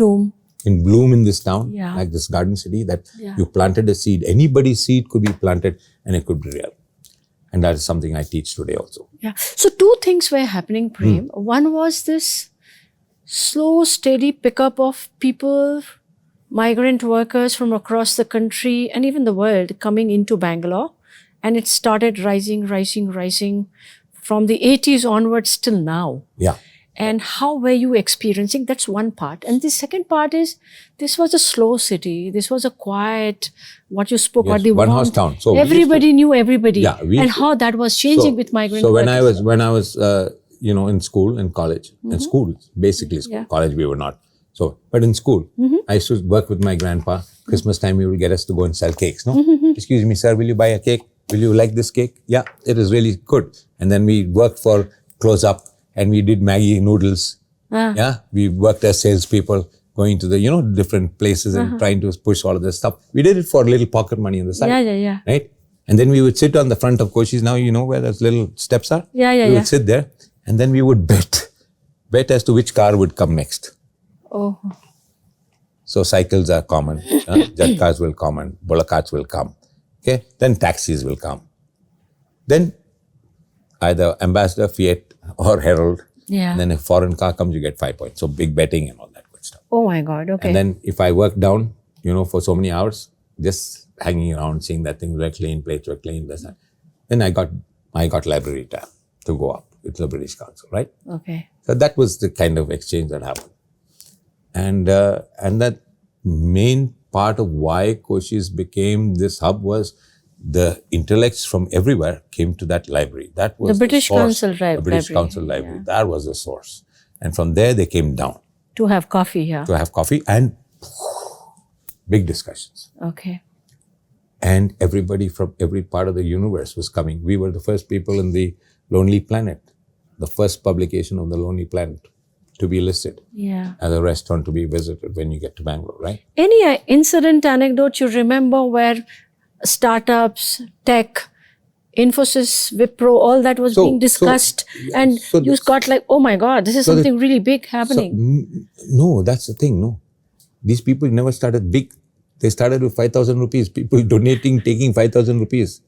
bloom in this town, like this garden city, that you planted a seed. Anybody's seed could be planted, and it could be real. And that is something I teach today also. Yeah. So two things were happening, Prem. One was this slow, steady pickup of people, migrant workers from across the country and even the world coming into Bangalore. And it started rising from the 80s onwards till now. Yeah. And how were you experiencing? That's one part. And the second part is, this was a slow city. This was a quiet, what you spoke about, the one house town. So everybody knew everybody. Yeah, and how that was changing with migrant workers. So when I was in school and college, and school, basically school, college we were not. So, but in school, I used to work with my grandpa. Christmas time, he would get us to go and sell cakes, no? Excuse me, sir, will you buy a cake? Will you like this cake? Yeah, it is really good. And then we worked for Close Up and we did Maggi noodles. Yeah, we worked as salespeople, going to the, different places and trying to push all of this stuff. We did it for a little pocket money on the side. Yeah. Right? And then we would sit on the front of Koshi's. Now you know where those little steps are? We would sit there. And then we would bet as to which car would come next. Oh. So cycles are common. Jet cars will come and bullock carts will come. Okay. Then taxis will come. Then either Ambassador, Fiat or Herald. Yeah. And then if foreign car comes, you get 5 points. So big betting and all that good stuff. Oh my God. Okay. And then if I work down, for so many hours, just hanging around, seeing that things were clean, plates were clean, this and then I got library tab to go up. It's the British Council, right? Okay. So that was the kind of exchange that happened. And that main part of why Koshi's became this hub was the intellects from everywhere came to that library. That was the British Council Library. The British Council Library. Yeah. That was the source. And from there they came down. To have coffee here. To have coffee and big discussions. Okay. And everybody from every part of the universe was coming. We were the first people in the Lonely Planet. The first publication of the Lonely Planet to be listed as a restaurant to be visited when you get to Bangalore, right? Any incident, anecdote you remember where startups, tech, Infosys, Wipro, all that was being discussed and you got like, oh my God, this is something really big happening. No, that's the thing, no. These people never started big. They started with 5,000 rupees. People donating, taking 5,000 rupees.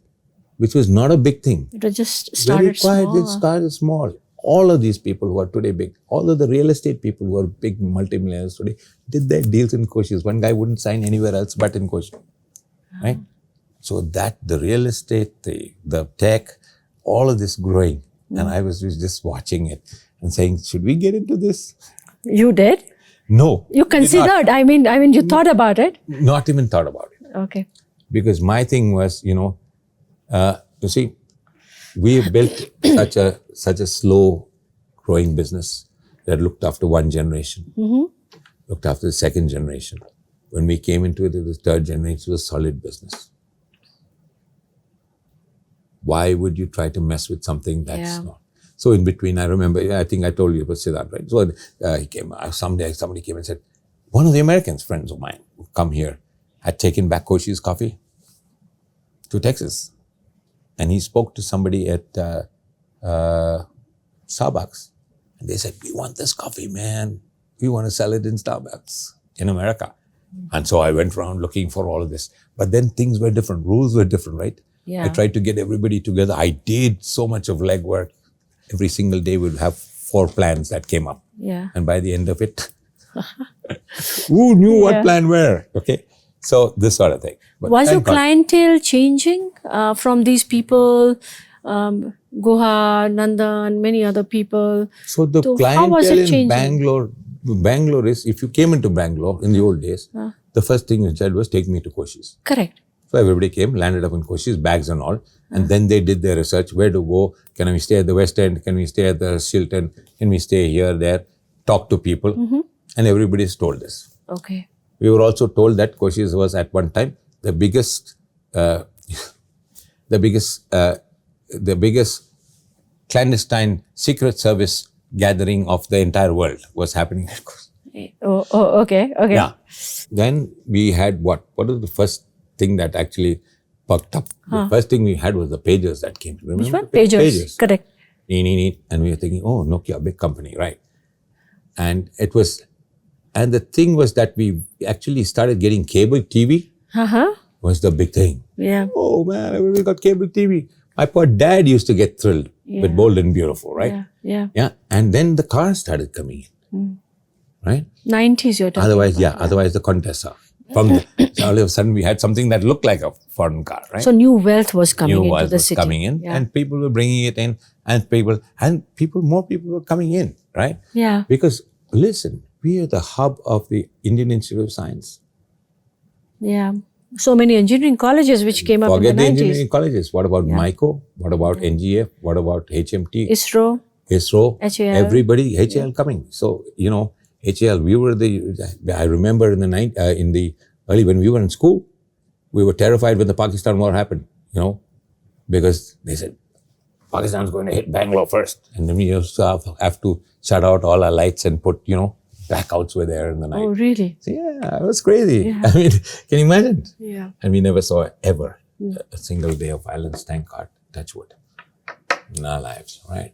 Which was not a big thing. It was just started small. It started small. All of these people who are today big, all of the real estate people who are big multimillionaires today, did their deals in Koshi's. One guy wouldn't sign anywhere else but in Koshi, right? So that the real estate, the tech, all of this growing. And I was just watching it and saying, should we get into this? You did? No. You considered? I mean, you thought about it? Not even thought about it. Okay. Because my thing was, you see, we built such a slow growing business that looked after one generation, looked after the second generation. When we came into it, the third generation was a solid business. Why would you try to mess with something that's not? So in between, I remember, I think I told you about Siddharth, right? So he came, someday somebody came and said, one of the Americans, friends of mine, who come here, had taken back Koshi's coffee to Texas. And he spoke to somebody at Starbucks. And they said, we want this coffee, man. We want to sell it in Starbucks in America. And so I went around looking for all of this. But then things were different. Rules were different, right? Yeah. I tried to get everybody together. I did so much of legwork. Every single day we'd have 4 plans that came up. Yeah. And by the end of it, who knew what plan where? Okay. So this sort of thing. But was your thank God. clientele changing from these people, Guha, Nandan, many other people? So the So how was clientele it in changing? Bangalore is, if you came into Bangalore in the old days, the first thing you said was, take me to Koshi's. Correct. So everybody came, landed up in Koshi's, bags and all. And then they did their research, where to go. Can we stay at the West End? Can we stay at the Shilton? Can we stay here, there? Talk to people. And everybody's told this. Okay. We were also told that Koshi's was at one time the biggest clandestine secret service gathering of the entire world was happening at Koshi. Oh, okay. Okay. Yeah. Then we had what? What was the first thing that actually perked up? The first thing we had was the pagers that came. Remember? Which one? The Pagers. Correct. And we were thinking, oh, Nokia, big company, right? And it was, and the thing was that we actually started getting cable TV was the big thing. Yeah. Oh man, we got cable TV. My poor dad used to get thrilled with Bold and Beautiful, right? Yeah. Yeah. Yeah. And then the cars started coming in, right? 90s you're talking Otherwise, about. otherwise the Contessa. From the, so all of a sudden we had something that looked like a foreign car, right? So new wealth was coming New into was the city. coming in, Yeah. and people were bringing it in, and more people were coming in, right? Yeah. Because listen, we are the hub of the Indian Institute of Science. Yeah. So many engineering colleges which came up Forget in the the 90s. engineering colleges. What about MICO? What about NGF? What about HMT? ISRO. ISRO? HAL. Everybody, HAL coming. So, HAL, we were I remember in the early, when we were in school, we were terrified when the Pakistan war happened, because they said, Pakistan's going to hit Bangalore first. And then we used to have to shut out all our lights and put, blackouts were there in the night. Oh, really? So, yeah, it was crazy. Yeah. I mean, can you imagine? Yeah. And we never saw ever a single day of violence, thank God, touch wood, in our lives, right?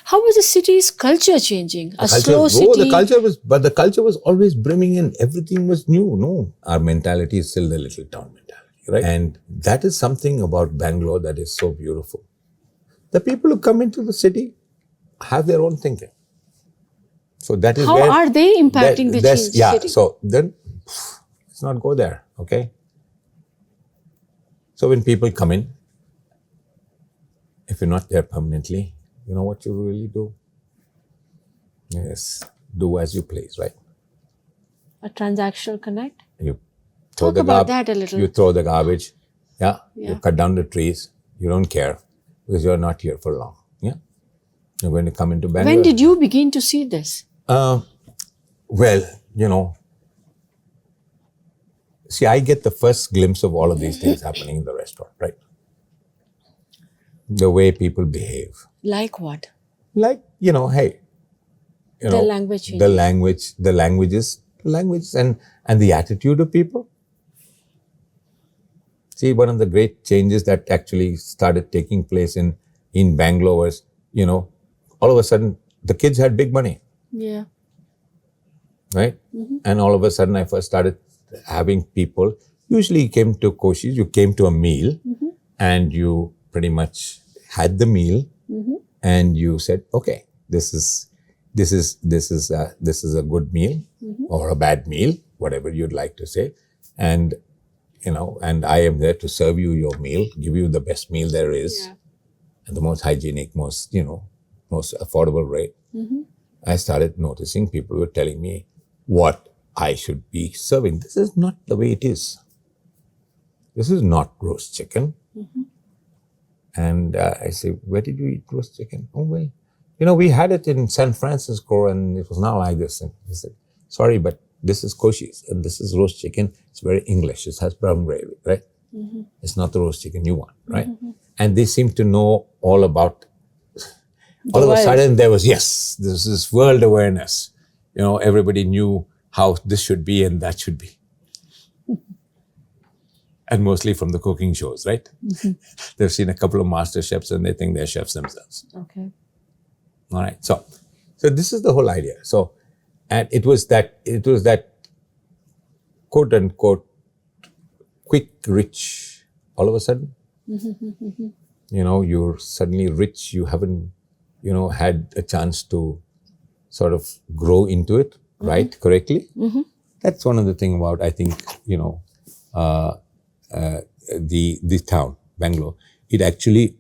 How was the city's culture changing? A slow city. The culture was always brimming in. Everything was new. No, our mentality is still the little town mentality, right? And that is something about Bangalore that is so beautiful. The people who come into the city have their own thinking. So that is How where are they impacting the city? So then let's not go there, okay? So when people come in, if you're not there permanently, you know what you really do? Yes, do as you please, right? A transactional connect? You throw Talk about that a little. You throw the garbage, you cut down the trees, you don't care because you're not here for long, You're going to come into Bangalore. When did you begin to see this? See, I get the first glimpse of all of these things happening in the restaurant, right? The way people behave. Like what? Like, hey, The language changes. the language and the attitude of people. See, one of the great changes that actually started taking place in Bangalore was, all of a sudden the kids had big money, Yeah. right? And all of a sudden I first started having people, usually you came to Koshi, you came to a meal and you pretty much had the meal and you said, okay, this is a good meal or a bad meal, whatever you'd like to say. And and I am there to serve you your meal, give you the best meal there is, and the most hygienic, most affordable rate. I started noticing people were telling me what I should be serving. This is not the way it is. This is not roast chicken. And I say, where did you eat roast chicken? Oh, well, we had it in San Francisco and it was not like this. And he said, sorry, but this is Koshi's and this is roast chicken. It's very English. It has brown gravy, right? It's not the roast chicken you want, right? And they seem to know all about. All of a sudden there was, this is world awareness. Everybody knew how this should be and that should be. And mostly from the cooking shows, right? They've seen a couple of master chefs and they think they're chefs themselves. Okay. All right. So this is the whole idea. So, and it was that quote unquote quick rich all of a sudden. You're suddenly rich. You haven't, had a chance to sort of grow into it, right? Correctly. That's one of the things about, I think, the town, Bangalore. It actually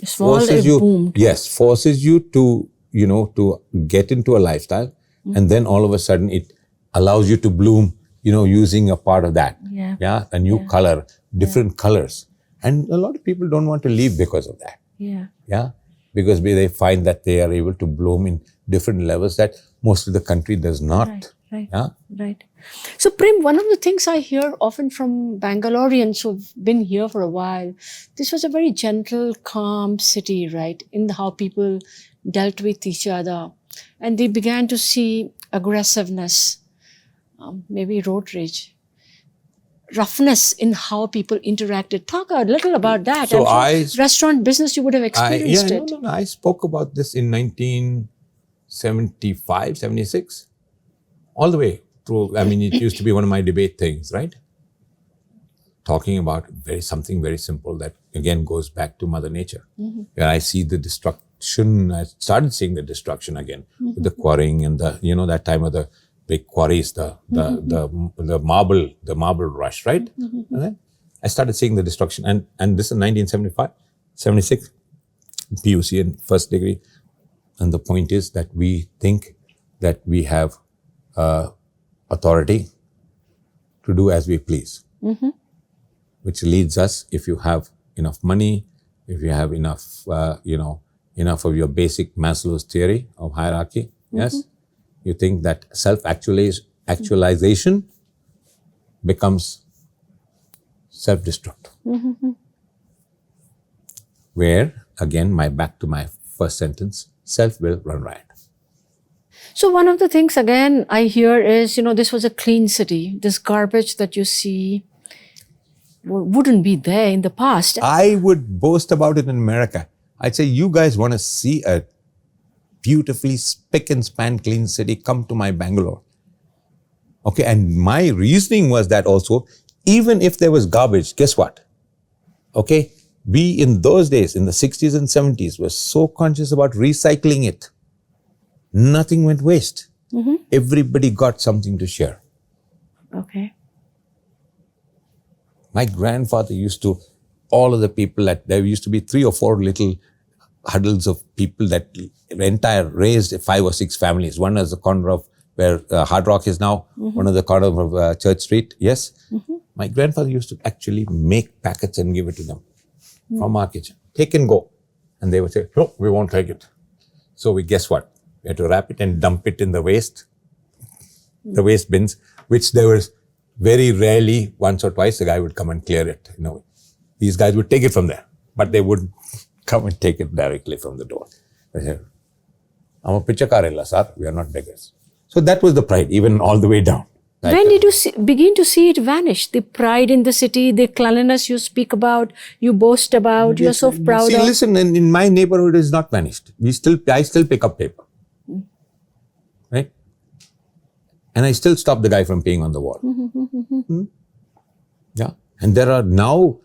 forces you, boomed. yes, forces you to, to get into a lifestyle. And then all of a sudden it allows you to bloom, using a part of that. Yeah. A new color, different colors. And a lot of people don't want to leave because of that. Yeah. Because they find that they are able to bloom in different levels that most of the country does not. Right. So, Prem, one of the things I hear often from Bangaloreans who've been here for a while, this was a very gentle, calm city, right? In how people dealt with each other. And they began to see aggressiveness, maybe road rage, roughness in how people interacted. Talk a little about that. So restaurant business, you would have experienced it. No. I spoke about this in 1975, 76. All the way through, it used to be one of my debate things, right? Talking about something very simple that again goes back to Mother Nature. Where I see the destruction, I started seeing the destruction again with the quarrying and that time of the big quarries, the marble rush, right? And then I started seeing the destruction and this in 1975, 76, PUC in first degree. And the point is that we think that we have authority to do as we please, which leads us, if you have enough money, if you have enough, enough of your basic Maslow's theory of hierarchy, yes, you think that self-actualization becomes self-destruct. Where, again, back to my first sentence, self will run riot. So one of the things, again, I hear is, this was a clean city. This garbage that you see wouldn't be there in the past. I would boast about it in America. I'd say, you guys want to see a beautifully spick and span clean city, come to my Bangalore. Okay, and my reasoning was that also, even if there was garbage, guess what? Okay, we in those days, in the 60s and 70s, were so conscious about recycling it. Nothing went waste. Everybody got something to share. Okay. My grandfather used to, all of the people there used to be 3 or 4 little huddles of people that raised 5 or 6 families. One is the corner of where Hard Rock is now, one of the corner of Church Street. Yes. My grandfather used to actually make packets and give it to them from our kitchen. Take and go. And they would say, no, we won't take it. So guess what? We had to wrap it and dump it in the waste bins, which there was very rarely, once or twice, the guy would come and clear it. These guys would take it from there, but they wouldn't come and take it directly from the door. They said, I'm a pichakarella, sir. We are not beggars. So that was the pride, even all the way down. When did you begin to see it vanish? The pride in the city, the cleanliness you speak about, you boast about, you're so proud of. See, listen, in my neighborhood, it's not vanished. I still pick up paper. Right? And I still stop the guy from peeing on the wall. Yeah. And there are now,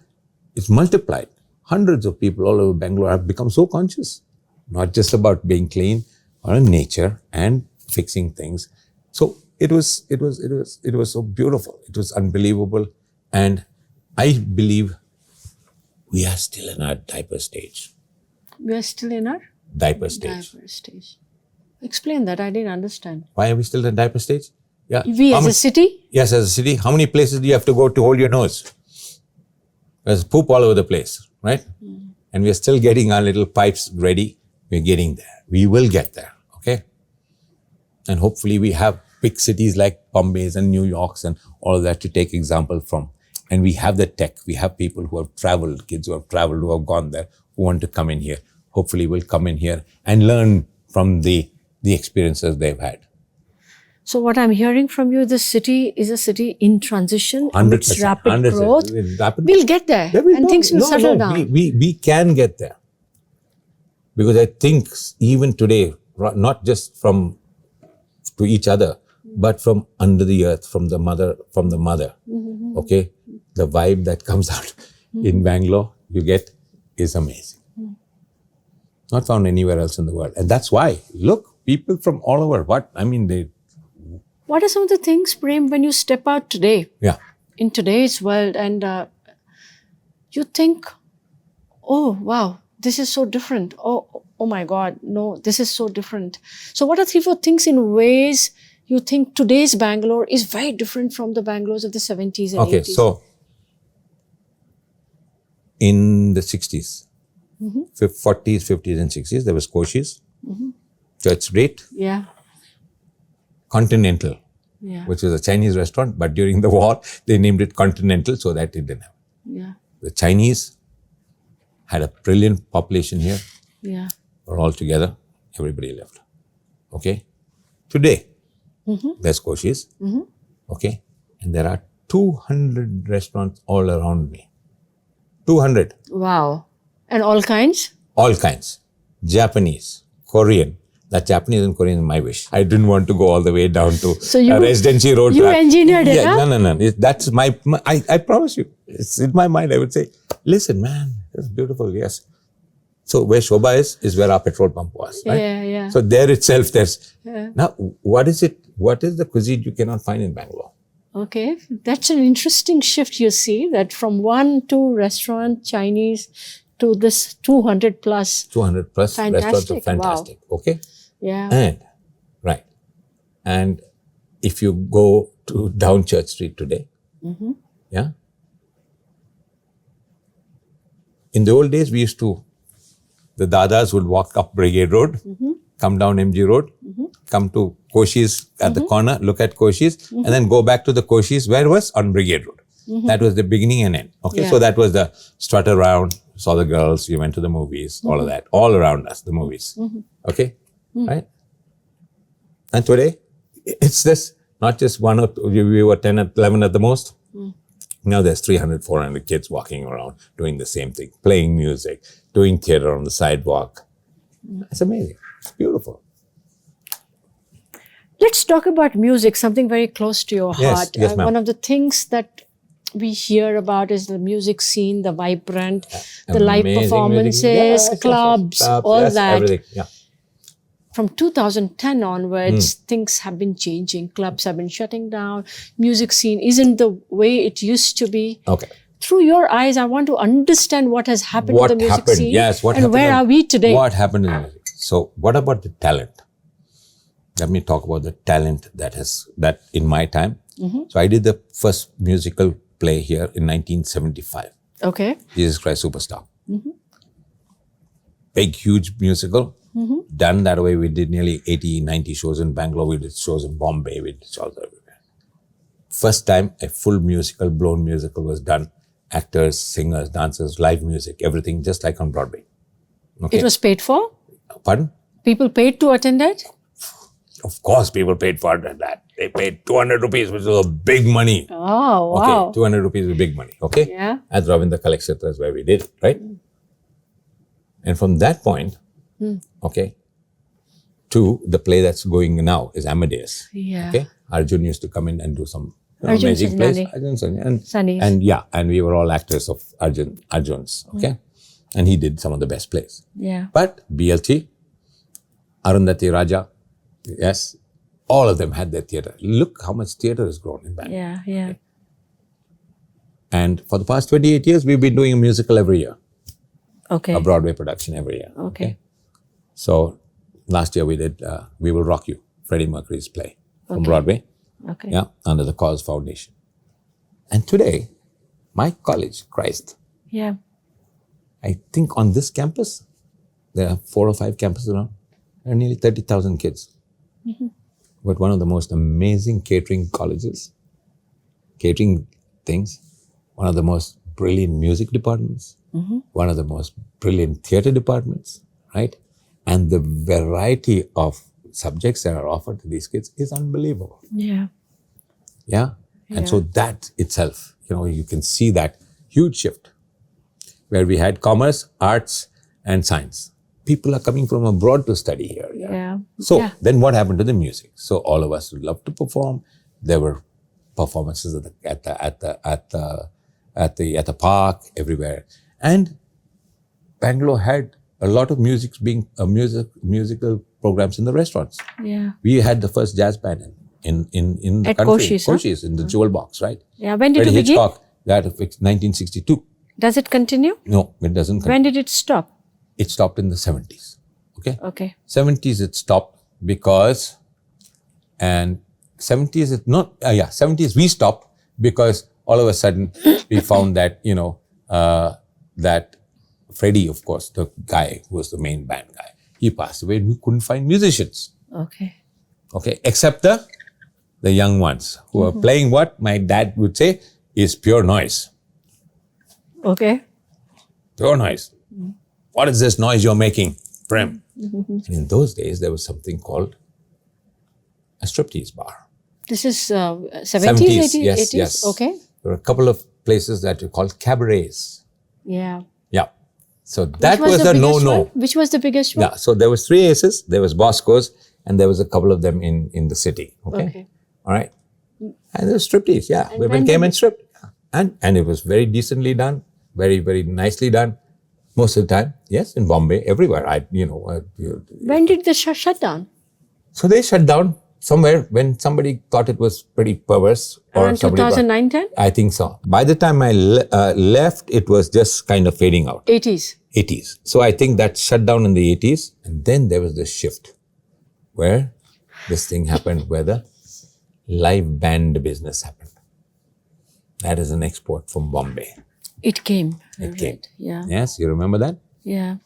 it's multiplied. Hundreds of people all over Bangalore have become so conscious. Not just about being clean or in nature and fixing things. So it was so beautiful. It was unbelievable. And I believe we are still in our diaper stage. We are still in our Diaper stage. diaper stage. Explain that. I didn't understand. Why are we still in diaper stage? Yeah. We as a city? Yes, as a city. How many places do you have to go to hold your nose? There's poop all over the place, right? And we are still getting our little pipes ready. We're getting there. We will get there, okay? And hopefully we have big cities like Bombay's and New York's and all of that to take example from. And we have the tech. We have people who have traveled, kids who have traveled, who have gone there, who want to come in here. Hopefully will come in here and learn from the experiences they've had. So what I'm hearing from you, the city is a city in transition, amidst rapid 100%. growth. We'll get there and things will settle down. We can get there. Because I think even today, not just from to each other, but from under the earth, from the mother, okay? The vibe that comes out in Bangalore, you get, is amazing. Not found anywhere else in the world. And that's why, look, people from all over, what What are some of the things, Prem, when you step out today, yeah. in today's world, and you think, oh, wow, this is so different. Oh my God, no, this is so different. So what are 3-4 things in ways you think today's Bangalore is very different from the Bangalores of the 70s and 80s? Okay, so in the 60s, 40s, 50s and 60s, there was Koshi's, Church Street, Yeah, Continental, yeah, which was a Chinese restaurant, but during the war, they named it Continental so that it didn't have. yeah, The Chinese had a brilliant population here. yeah. Were all together, everybody left. Okay? Today, there's Koshi's. Okay? And there are 200 restaurants all around me. 200. Wow. And all kinds? All kinds. Japanese, Korean. That Japanese and Korean is my wish. I didn't want to go all the way down to Residency Road. You engineered it, huh? No. That's I promise you. It's in my mind. I would say, listen, man, it's beautiful, yes. So where Shobha is where our petrol pump was, right? Yeah. So there itself, there's... Yeah. Now, what is it? What is the cuisine you cannot find in Bangalore? Okay, that's an interesting shift you see, that from 1-2 restaurant Chinese to this 200 plus. 200 plus Fantastic. restaurants are fantastic, okay? Yeah. And, right. And if you go to down Church Street today, yeah? In the old days, the Dadas would walk up Brigade Road, come down MG Road, come to Koshi's at the corner, look at Koshi's, and then go back to the Koshi's where it was on Brigade Road. That was the beginning and end. Okay, Yeah. so that was the strut around, saw the girls, you went to the movies, all of that, all around us, the movies. Okay, right? And today, it's this, not just one or two, we were 10 or 11 at the most. Now there's 300, 400 kids walking around doing the same thing, playing music, doing theater on the sidewalk. It's amazing. It's beautiful. Let's talk about music, something very close to your Yes, heart. yes, ma'am. One of the things that we hear about is the music scene, the vibrant, the live Amazing music. performances, Yes, clubs, yes, all yes, that. everything. Yeah. From 2010 onwards, things have been changing. Clubs have been shutting down. Music scene isn't the way it used to be. Okay. Through your eyes, I want to understand what has happened What to the music happened? scene. Yes, what and happened? where are we today? What happened in the music? So, what about the talent? Let me talk about the talent that in my time. So, I did the first musical play here in 1975. Okay. Jesus Christ Superstar. Big, huge musical. Done that way. We did nearly 80, 90 shows in Bangalore. We did shows in Bombay. We did shows everywhere. First time a full musical, blown musical was done. Actors, singers, dancers, live music, everything just like on Broadway. Okay. It was paid for? Pardon? People paid to attend it? Of course, people paid for that. They paid 200 rupees, which was a big money. Oh, wow. Okay, 200 rupees is big money. Okay. Yeah. At Ravinda Kalakshetra is where we did, right? And from that point, okay, to the play that's going now is Amadeus. Yeah. Okay. Arjun used to come in and do some Arjun amazing plays. Sanjani. Arjun Sanjani. Sunny's. And yeah, and we were all actors of Arjun's. Okay. And he did some of the best plays. Yeah. But BLT, Arundhati Raja, yes, All of them had their theatre. Look how much theatre has grown in Bangalore. Yeah, yeah. And for the past 28 years, we've been doing a musical every year, Okay. a Broadway production every year. Okay. So last year we did We Will Rock You, Freddie Mercury's play from Okay. Broadway, Okay. yeah, under the Cause Foundation. And today, my college, Christ, Yeah. I think on this campus, there are 4 or 5 campuses around. There are nearly 30,000 kids. But one of the most amazing catering colleges, catering things, one of the most brilliant music departments, one of the most brilliant theatre departments, right? And the variety of subjects that are offered to these kids is unbelievable. Yeah. Yeah. And so that itself, you can see that huge shift where we had commerce, arts, and science. People are coming from abroad to study here. Yeah. So then what happened to the music? So all of us would love to perform. There were performances at the park, everywhere. And Bangalore had a lot of musical programs in the restaurants. Yeah. We had the first jazz band in the At country. Koshi's, huh? Koshi's in the Jewel Box, right? Yeah. When did Freddie it begin? Hitchcock, that of 1962. Does it continue? No, it doesn't. When did it stop? It stopped in the 70s. Okay? Okay. 70s it stopped because, and 70s it not, 70s we stopped because all of a sudden we found that, that Freddie, of course, the guy who was the main band guy, he passed away and we couldn't find musicians. Okay. Okay, except the young ones who are playing what my dad would say is pure noise. Okay. Pure noise. What is this noise you're making, Prem? And in those days, there was something called a striptease bar. This is 70s, 80s? Yes, 80s? yes. Okay. There were a couple of places that were called cabarets. Yeah. Yeah. So that was the a biggest no-no. one? Which was the biggest one? Yeah. So there was 3 aces, there was Bosco's, and there was a couple of them in the city. Okay. All right. And there was striptease. Yeah. And Women when came did and stripped. And it was very decently done, very, very nicely done. Most of the time, yes, in Bombay, everywhere. When did the shut down? So they shut down somewhere when somebody thought it was pretty perverse. Around 2009, 10? I think so. By the time I left, it was just kind of fading out. 80s. 80s. So I think that shut down in the 80s. And then there was this shift where this thing happened, where the live band business happened. That is an export from Bombay. It came. It came. Yeah. Yes, you remember that? Yeah.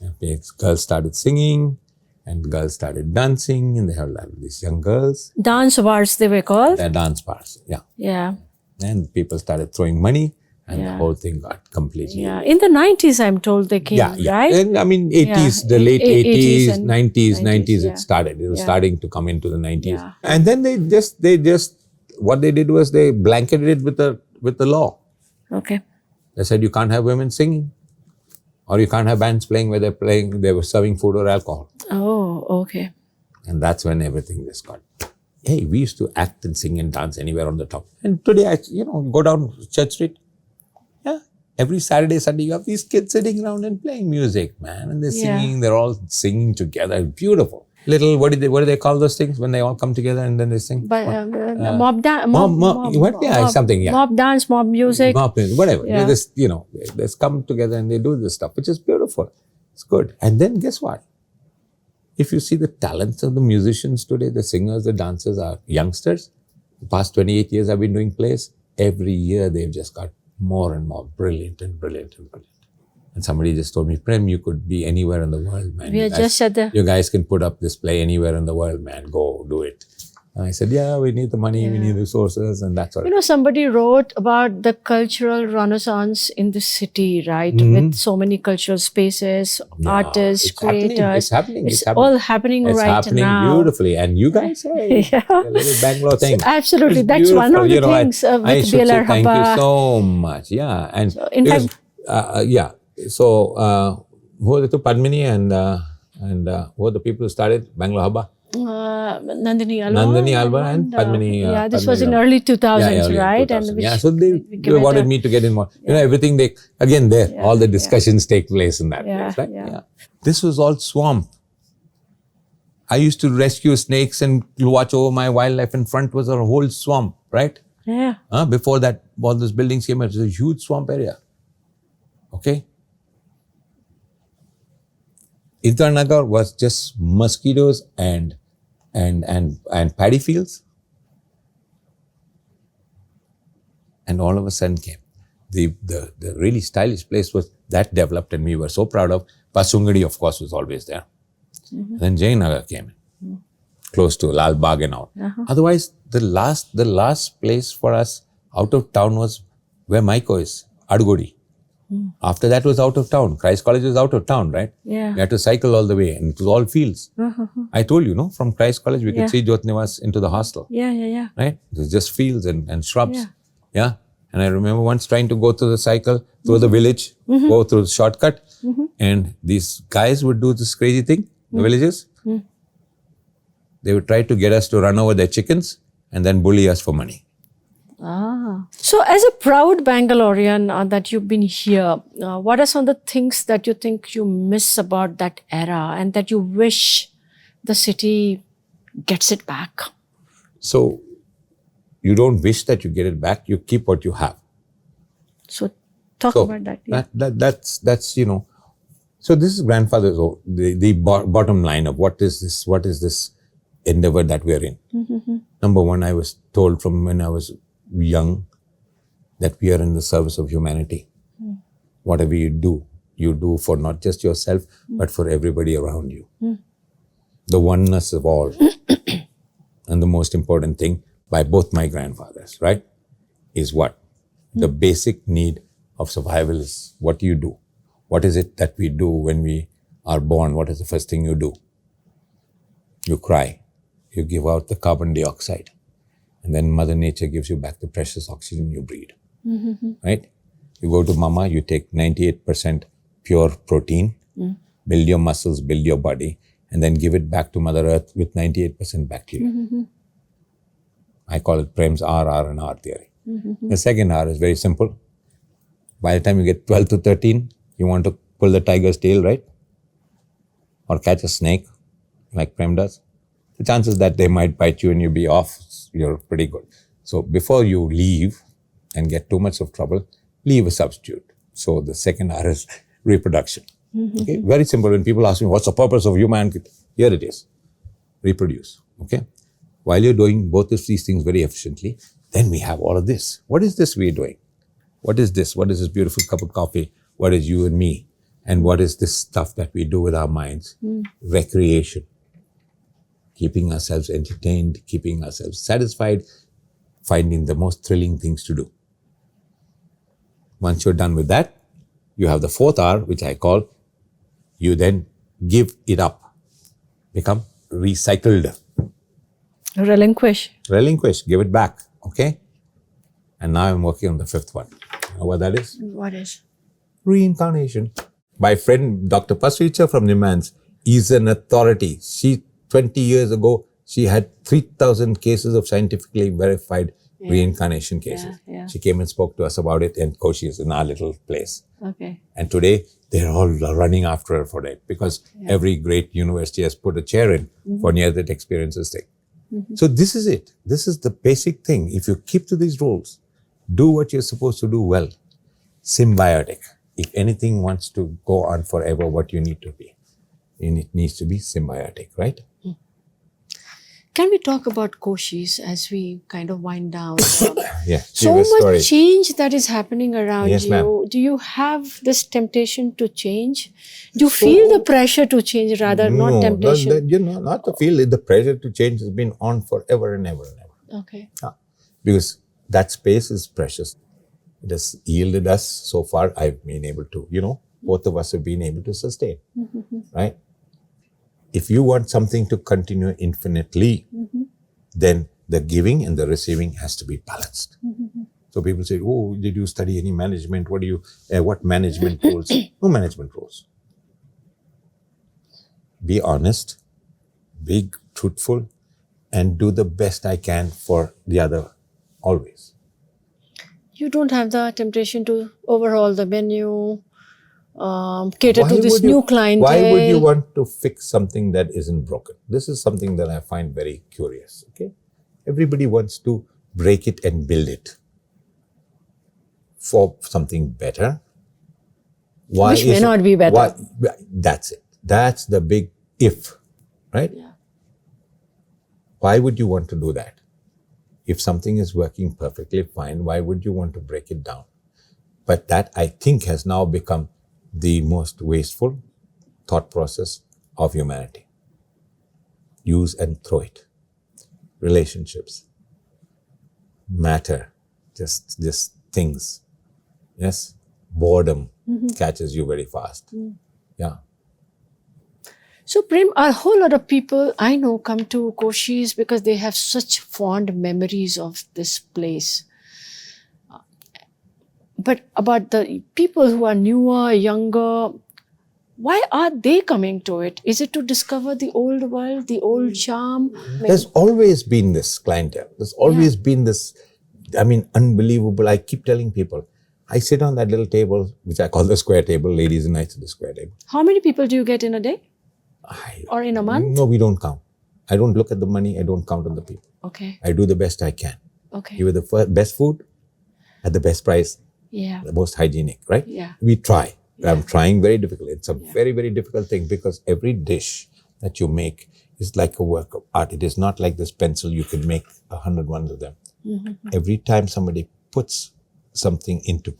Girls started singing and girls started dancing, and they had these young girls. Dance bars, they were called. They're dance bars, yeah. Yeah. And people started throwing money, and the Yeah. whole thing got completely. Yeah. In the 90s, I'm told they came, Yeah. right? And I mean, 80s, the late 80s 80s, and 90s, yeah. it started. It was Yeah. starting to come into the 90s. Yeah. And then they just, what they did was they blanketed it with the law. Okay. They said you can't have women singing, or you can't have bands playing where they were serving food or alcohol. Oh, okay. And that's when everything just got, hey, we used to act and sing and dance anywhere on the top. And today, go down Church Street. Yeah. Every Saturday, Sunday, you have these kids sitting around and playing music, man. And they're Yeah. singing, they're all singing together. Beautiful. Little, what do they call those things when they all come together and then they sing? But mob dance, what? Yeah, something, yeah. Mob dance, mob music. Whatever. Yeah. They just, they just come together and they do this stuff, which is beautiful. It's good. And then guess what? If you see the talents of the musicians today, the singers, the dancers are youngsters. The past 28 years I've been doing plays. Every year they've just got more and more brilliant and brilliant and brilliant. And somebody just told me, Prem, you could be anywhere in the world, man. We are just at the... You guys can put up this play anywhere in the world, man. Go, do it. And I said, yeah, we need the money, we need resources, and that's all. Somebody wrote about the cultural renaissance in the city, right? With so many cultural spaces, artists, it's happening, creators. it's happening. It's all happening It's right happening now. beautifully. And you guys, hey, a little Bangalore thing. Absolutely. It's That's one of the beautiful. things I with should say BLR thank Haba. you so much. Yeah. And in because, fact, yeah. So, who are the two? Padmini and who are the people who started Bangalore Haba? Nandini Alva. Nandini Alva and Padmini. Yeah, this Padmini was in Alva. early 2000s, early right? 2000. And So they give it wanted a- me to get involved. Everything all the discussions take place in that place, right? Yeah. This was all swamp. I used to rescue snakes and watch over my wildlife. In front was a whole swamp, right? Yeah. Before that, all those buildings came, it was a huge swamp area. Okay? Itanagar was just mosquitoes and paddy fields. And all of a sudden came. The really stylish place was that developed and we were so proud of. Pasungadi, of course, was always there. And then Jayanagar came in, close to Lal Bagh and all. Otherwise, the last place for us out of town was where Maiko is, Adugodi. After that was out of town. Christ College was out of town, right? Yeah. You had to cycle all the way and it was all fields. I told you, no, from Christ College we could see Jyotnivas into the hostel. Yeah. Right? It was just fields and shrubs. Yeah. And I remember once trying to go through the cycle, through the village, go through the shortcut. And these guys would do this crazy thing, the villagers. They would try to get us to run over their chickens and then bully us for money. So as a proud Bangalorean that you've been here, what are some of the things that you think you miss about that era and that you wish the city gets it back? So you don't wish that you get it back, you keep what you have. So talk about that. Yeah. That's you know. So this is grandfather's the bottom line of what is this endeavor that we are in. Number one, I was told from when I was young that we are in the service of humanity. Whatever you do for not just yourself, but for everybody around you. The oneness of all. And the most important thing by both my grandfathers, right, is what? The basic need of survival is what do you do? What is it that we do when we are born? What is the first thing you do? You cry. You give out the carbon dioxide. And then Mother Nature gives you back the precious oxygen you breathe. Right? You go to Mama, you take 98% pure protein, build your muscles, build your body, and then give it back to Mother Earth with 98% bacteria. I call it Prem's R and R theory. The second R is very simple. By the time you get 12 to 13, you want to pull the tiger's tail, right? Or catch a snake, like Prem does. The chances that they might bite you and you be off, you're pretty good. So before you leave and get too much of trouble, leave a substitute. So the second R is reproduction. Okay, very simple. When people ask me, what's the purpose of humanity? Here it is. Reproduce. Okay. While you're doing both of these things very efficiently, then we have all of this. What is this we're doing? What is this? What is this beautiful cup of coffee? What is you and me? And what is this stuff that we do with our minds? Recreation. Keeping ourselves entertained, keeping ourselves satisfied, finding the most thrilling things to do. Once you're done with that, you have the fourth R, which I call, you then give it up. Become recycled. Relinquish. Relinquish, give it back. Okay? And now I'm working on the fifth one. You know what that is? What is? Reincarnation. My friend Dr. Pasricha from Nimans is an authority. 20 years ago, she had 3,000 cases of scientifically verified reincarnation cases. She came and spoke to us about it, and Koshi is in our little place. Okay. And today, they're all running after her for it because every great university has put a chair in for near-death experiences thing. So this is it. This is the basic thing. If you keep to these rules, do what you're supposed to do well. Symbiotic. If anything wants to go on forever, what you need to be. It needs to be symbiotic, right? Can we talk about Koshis as we kind of wind down? Yeah. So much change that is happening around Yes, you. ma'am. Do you have this temptation to change? Do you feel the pressure to change rather, not temptation? Not to feel it. The pressure to change has been on forever and ever and ever. Okay. Because that space is precious. It has yielded us so far. I've been able to, both of us have been able to sustain, right? If you want something to continue infinitely, then the giving and the receiving has to be balanced. So people say, oh, did you study any management? What management rules? No management rules. Be honest, be truthful, and do the best I can for the other always. You don't have the temptation to overhaul the menu cater to this new clientele. Why would you want to fix something that isn't broken? This is something that I find very curious. Okay, everybody wants to break it and build it for something better. Why Which may not be better. That's it. That's the big if, right? Yeah. Why would you want to do that? If something is working perfectly fine, why would you want to break it down? But that, I think, has now become the most wasteful thought process of humanity. Use and throw it. Relationships, matter, just things. Yes, boredom catches you very fast. Yeah. So Prem, a whole lot of people I know come to Koshi's because they have such fond memories of this place. But about the people who are newer, younger, why are they coming to it? Is it to discover the old world, the old charm? There's always been this clientele. There's always been this, unbelievable. I keep telling people, I sit on that little table, which I call the square table. Ladies and I sit at the square table. How many people do you get in a day? Or in a month? No, we don't count. I don't look at the money. I don't count on the people. Okay. I do the best I can. Okay. Give you the best food at the best price. Yeah. The most hygienic, right? Yeah. We try. Yeah. I'm trying very difficult. It's a very, very difficult thing because every dish that you make is like a work of art. It is not like this pencil. You can make 100 ones of them. Every time somebody puts something into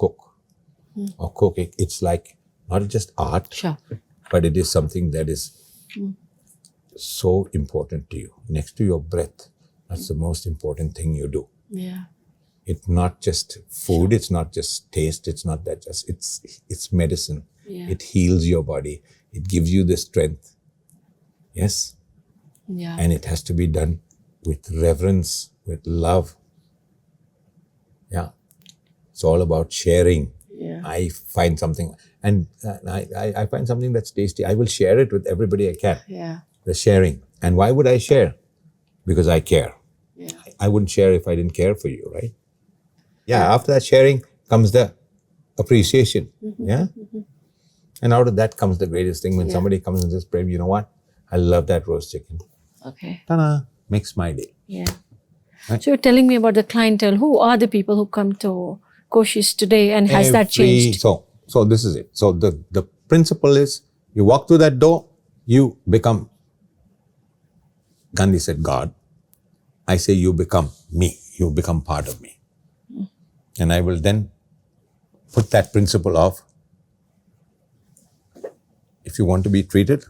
or cooking, it's like not just art, Sure. but it is something that is so important to you. Next to your breath, that's the most important thing you do. Yeah. It's not just food, it's not just taste, it's not that just, it's medicine. Yeah. It heals your body. It gives you the strength. Yes? Yeah. And it has to be done with reverence, with love. Yeah. It's all about sharing. Yeah. I find something, and I find something that's tasty. I will share it with everybody I can. Yeah. The sharing. And why would I share? Because I care. Yeah. I wouldn't share if I didn't care for you, right? Yeah, after that sharing comes the appreciation. Yeah? And out of that comes the greatest thing when somebody comes and says, Prem, you know what? I love that roast chicken. Okay. Ta-da! Makes my day. Yeah. Right. So you're telling me about the clientele. Who are the people who come to Koshi's today, and has that changed? So this is it. So the principle is, you walk through that door, you become, Gandhi said God. I say you become me. You become part of me. And I will then put that principle of, if you want to be treated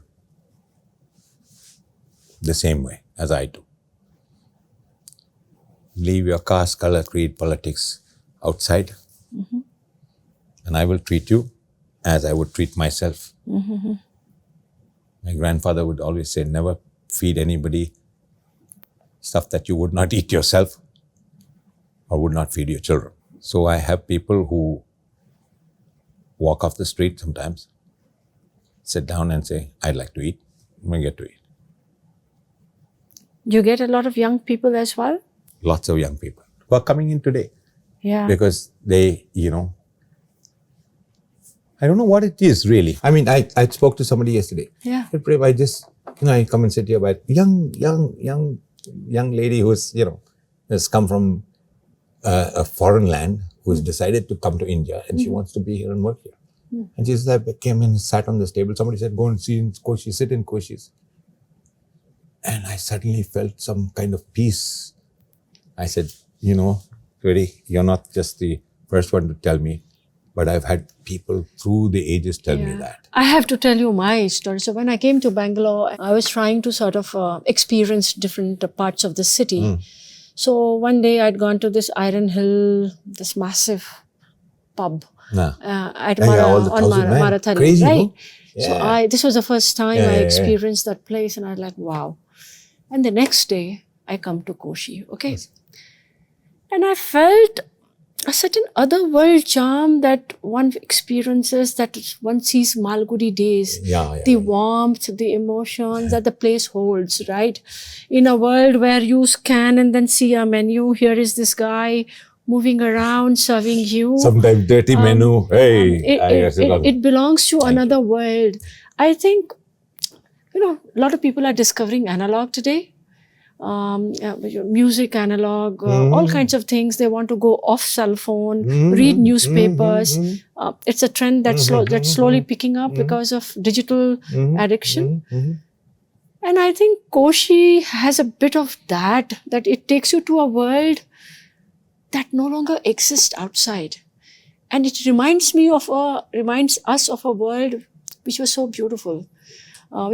the same way as I do, leave your caste, color, creed, politics outside, and I will treat you as I would treat myself. My grandfather would always say, never feed anybody stuff that you would not eat yourself or would not feed your children. So I have people who walk off the street sometimes, sit down and say, I'd like to eat. I'm going to get to eat. You get a lot of young people as well? Lots of young people who are coming in today. Yeah. Because they, I don't know what it is really. I mean, I spoke to somebody yesterday. Yeah. I said, Prem, I just, I come and sit here, but young lady who's, has come from a foreign land, who's decided to come to India, and she wants to be here and work here. And she said, I came and sat on this table. Somebody said, go and see in Koshi, sit in Koshi's. And I suddenly felt some kind of peace. I said, Sweetie, you're not just the first one to tell me, but I've had people through the ages tell me that. I have to tell you my story. So when I came to Bangalore, I was trying to sort of experience different parts of the city. So one day I'd gone to this Iron Hill, this massive pub at Marathali, Crazy, right? no? Yeah. So this was the first time I experienced that place, and I was like, wow. And the next day I come to Koshi, okay? Yes. And I felt a certain otherworld charm that one experiences, that one sees Malgudi days. The warmth, the emotions that the place holds, right? In a world where you scan and then see a menu, here is this guy moving around, serving you. Sometimes dirty menu. Hey, It belongs to another world. I think, a lot of people are discovering analog today. Music analog, all kinds of things. They want to go off cell phone, read newspapers. It's a trend that's slowly picking up because of digital addiction. And I think Koshi has a bit of that it takes you to a world that no longer exists outside. And it reminds us of a world which was so beautiful.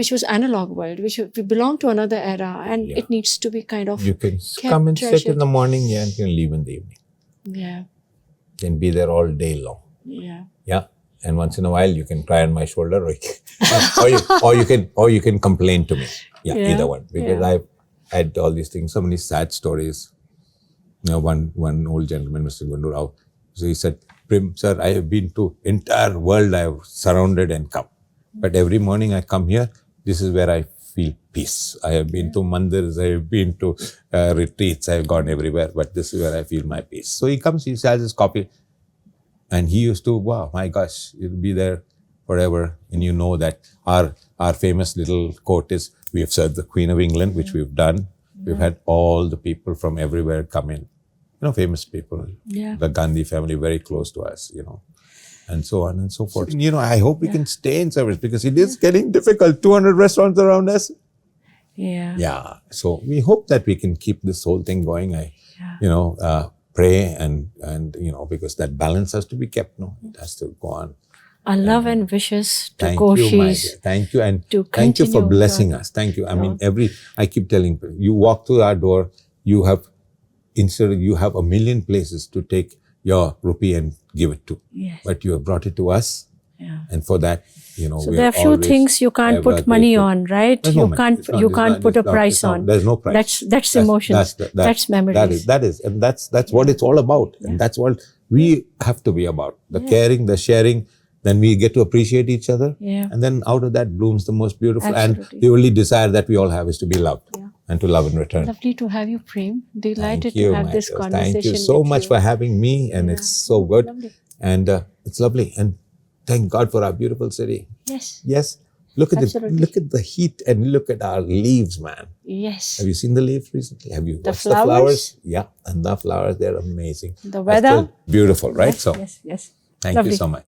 Which was analog world, we belong to another era, and it needs to be kind of. You can come and sit in the morning, and you can leave in the evening. Yeah. You can be there all day long. Yeah. Yeah, and once in a while you can cry on my shoulder, or you can complain to me. Yeah, either one, because I've had all these things, so many sad stories. One old gentleman, Mr. Gundu, so he said, "Prem, sir, I have been to entire world. I have surrounded and come. But every morning I come here, this is where I feel peace. I have been to mandirs, I have been to retreats, I have gone everywhere, but this is where I feel my peace." So he comes, he has his coffee, and he used to, wow, my gosh, it'll be there forever. And you know that our famous little quote is, "We have served the Queen of England," which we've done. We've had all the people from everywhere come in. Famous people. Yeah. The Gandhi family, very close to us, and so on and so forth. I hope we can stay in service, because it is getting difficult. 200 restaurants around us. Yeah. Yeah. So we hope that we can keep this whole thing going. Pray and because that balance has to be kept. No, it has to go on. Our love and wishes to Thank Koshi's. you, my dear. Thank you, and thank you for blessing us. Thank you. I keep telling people, you walk through our door, you have a million places to take your rupee and give it to. Yes. But you have brought it to us. Yeah. And for that, so there are few things you can't put money on, right? You can't put a price on. There's no price. That's emotions. That's memories. That is, and that's what it's all about. And that's what we have to be about. The caring, the sharing. Then we get to appreciate each other. Yeah. And then out of that blooms the most beautiful. Absolutely. And the only desire that we all have is to be loved. Yeah. And to love in return. Lovely to have you, Prem. Delighted Thank you, to have this dear. conversation. Thank you so much for having me, and it's so good. Lovely. And it's lovely. And thank God for our beautiful city. Yes. Yes. Look at Absolutely. the heat, and look at our leaves, man. Yes. Have you seen the leaves recently? Have you watched flowers? the flowers? Yeah, and the flowers, they're amazing. The weather? Beautiful, right? Yes, So yes. thank Lovely. you so much.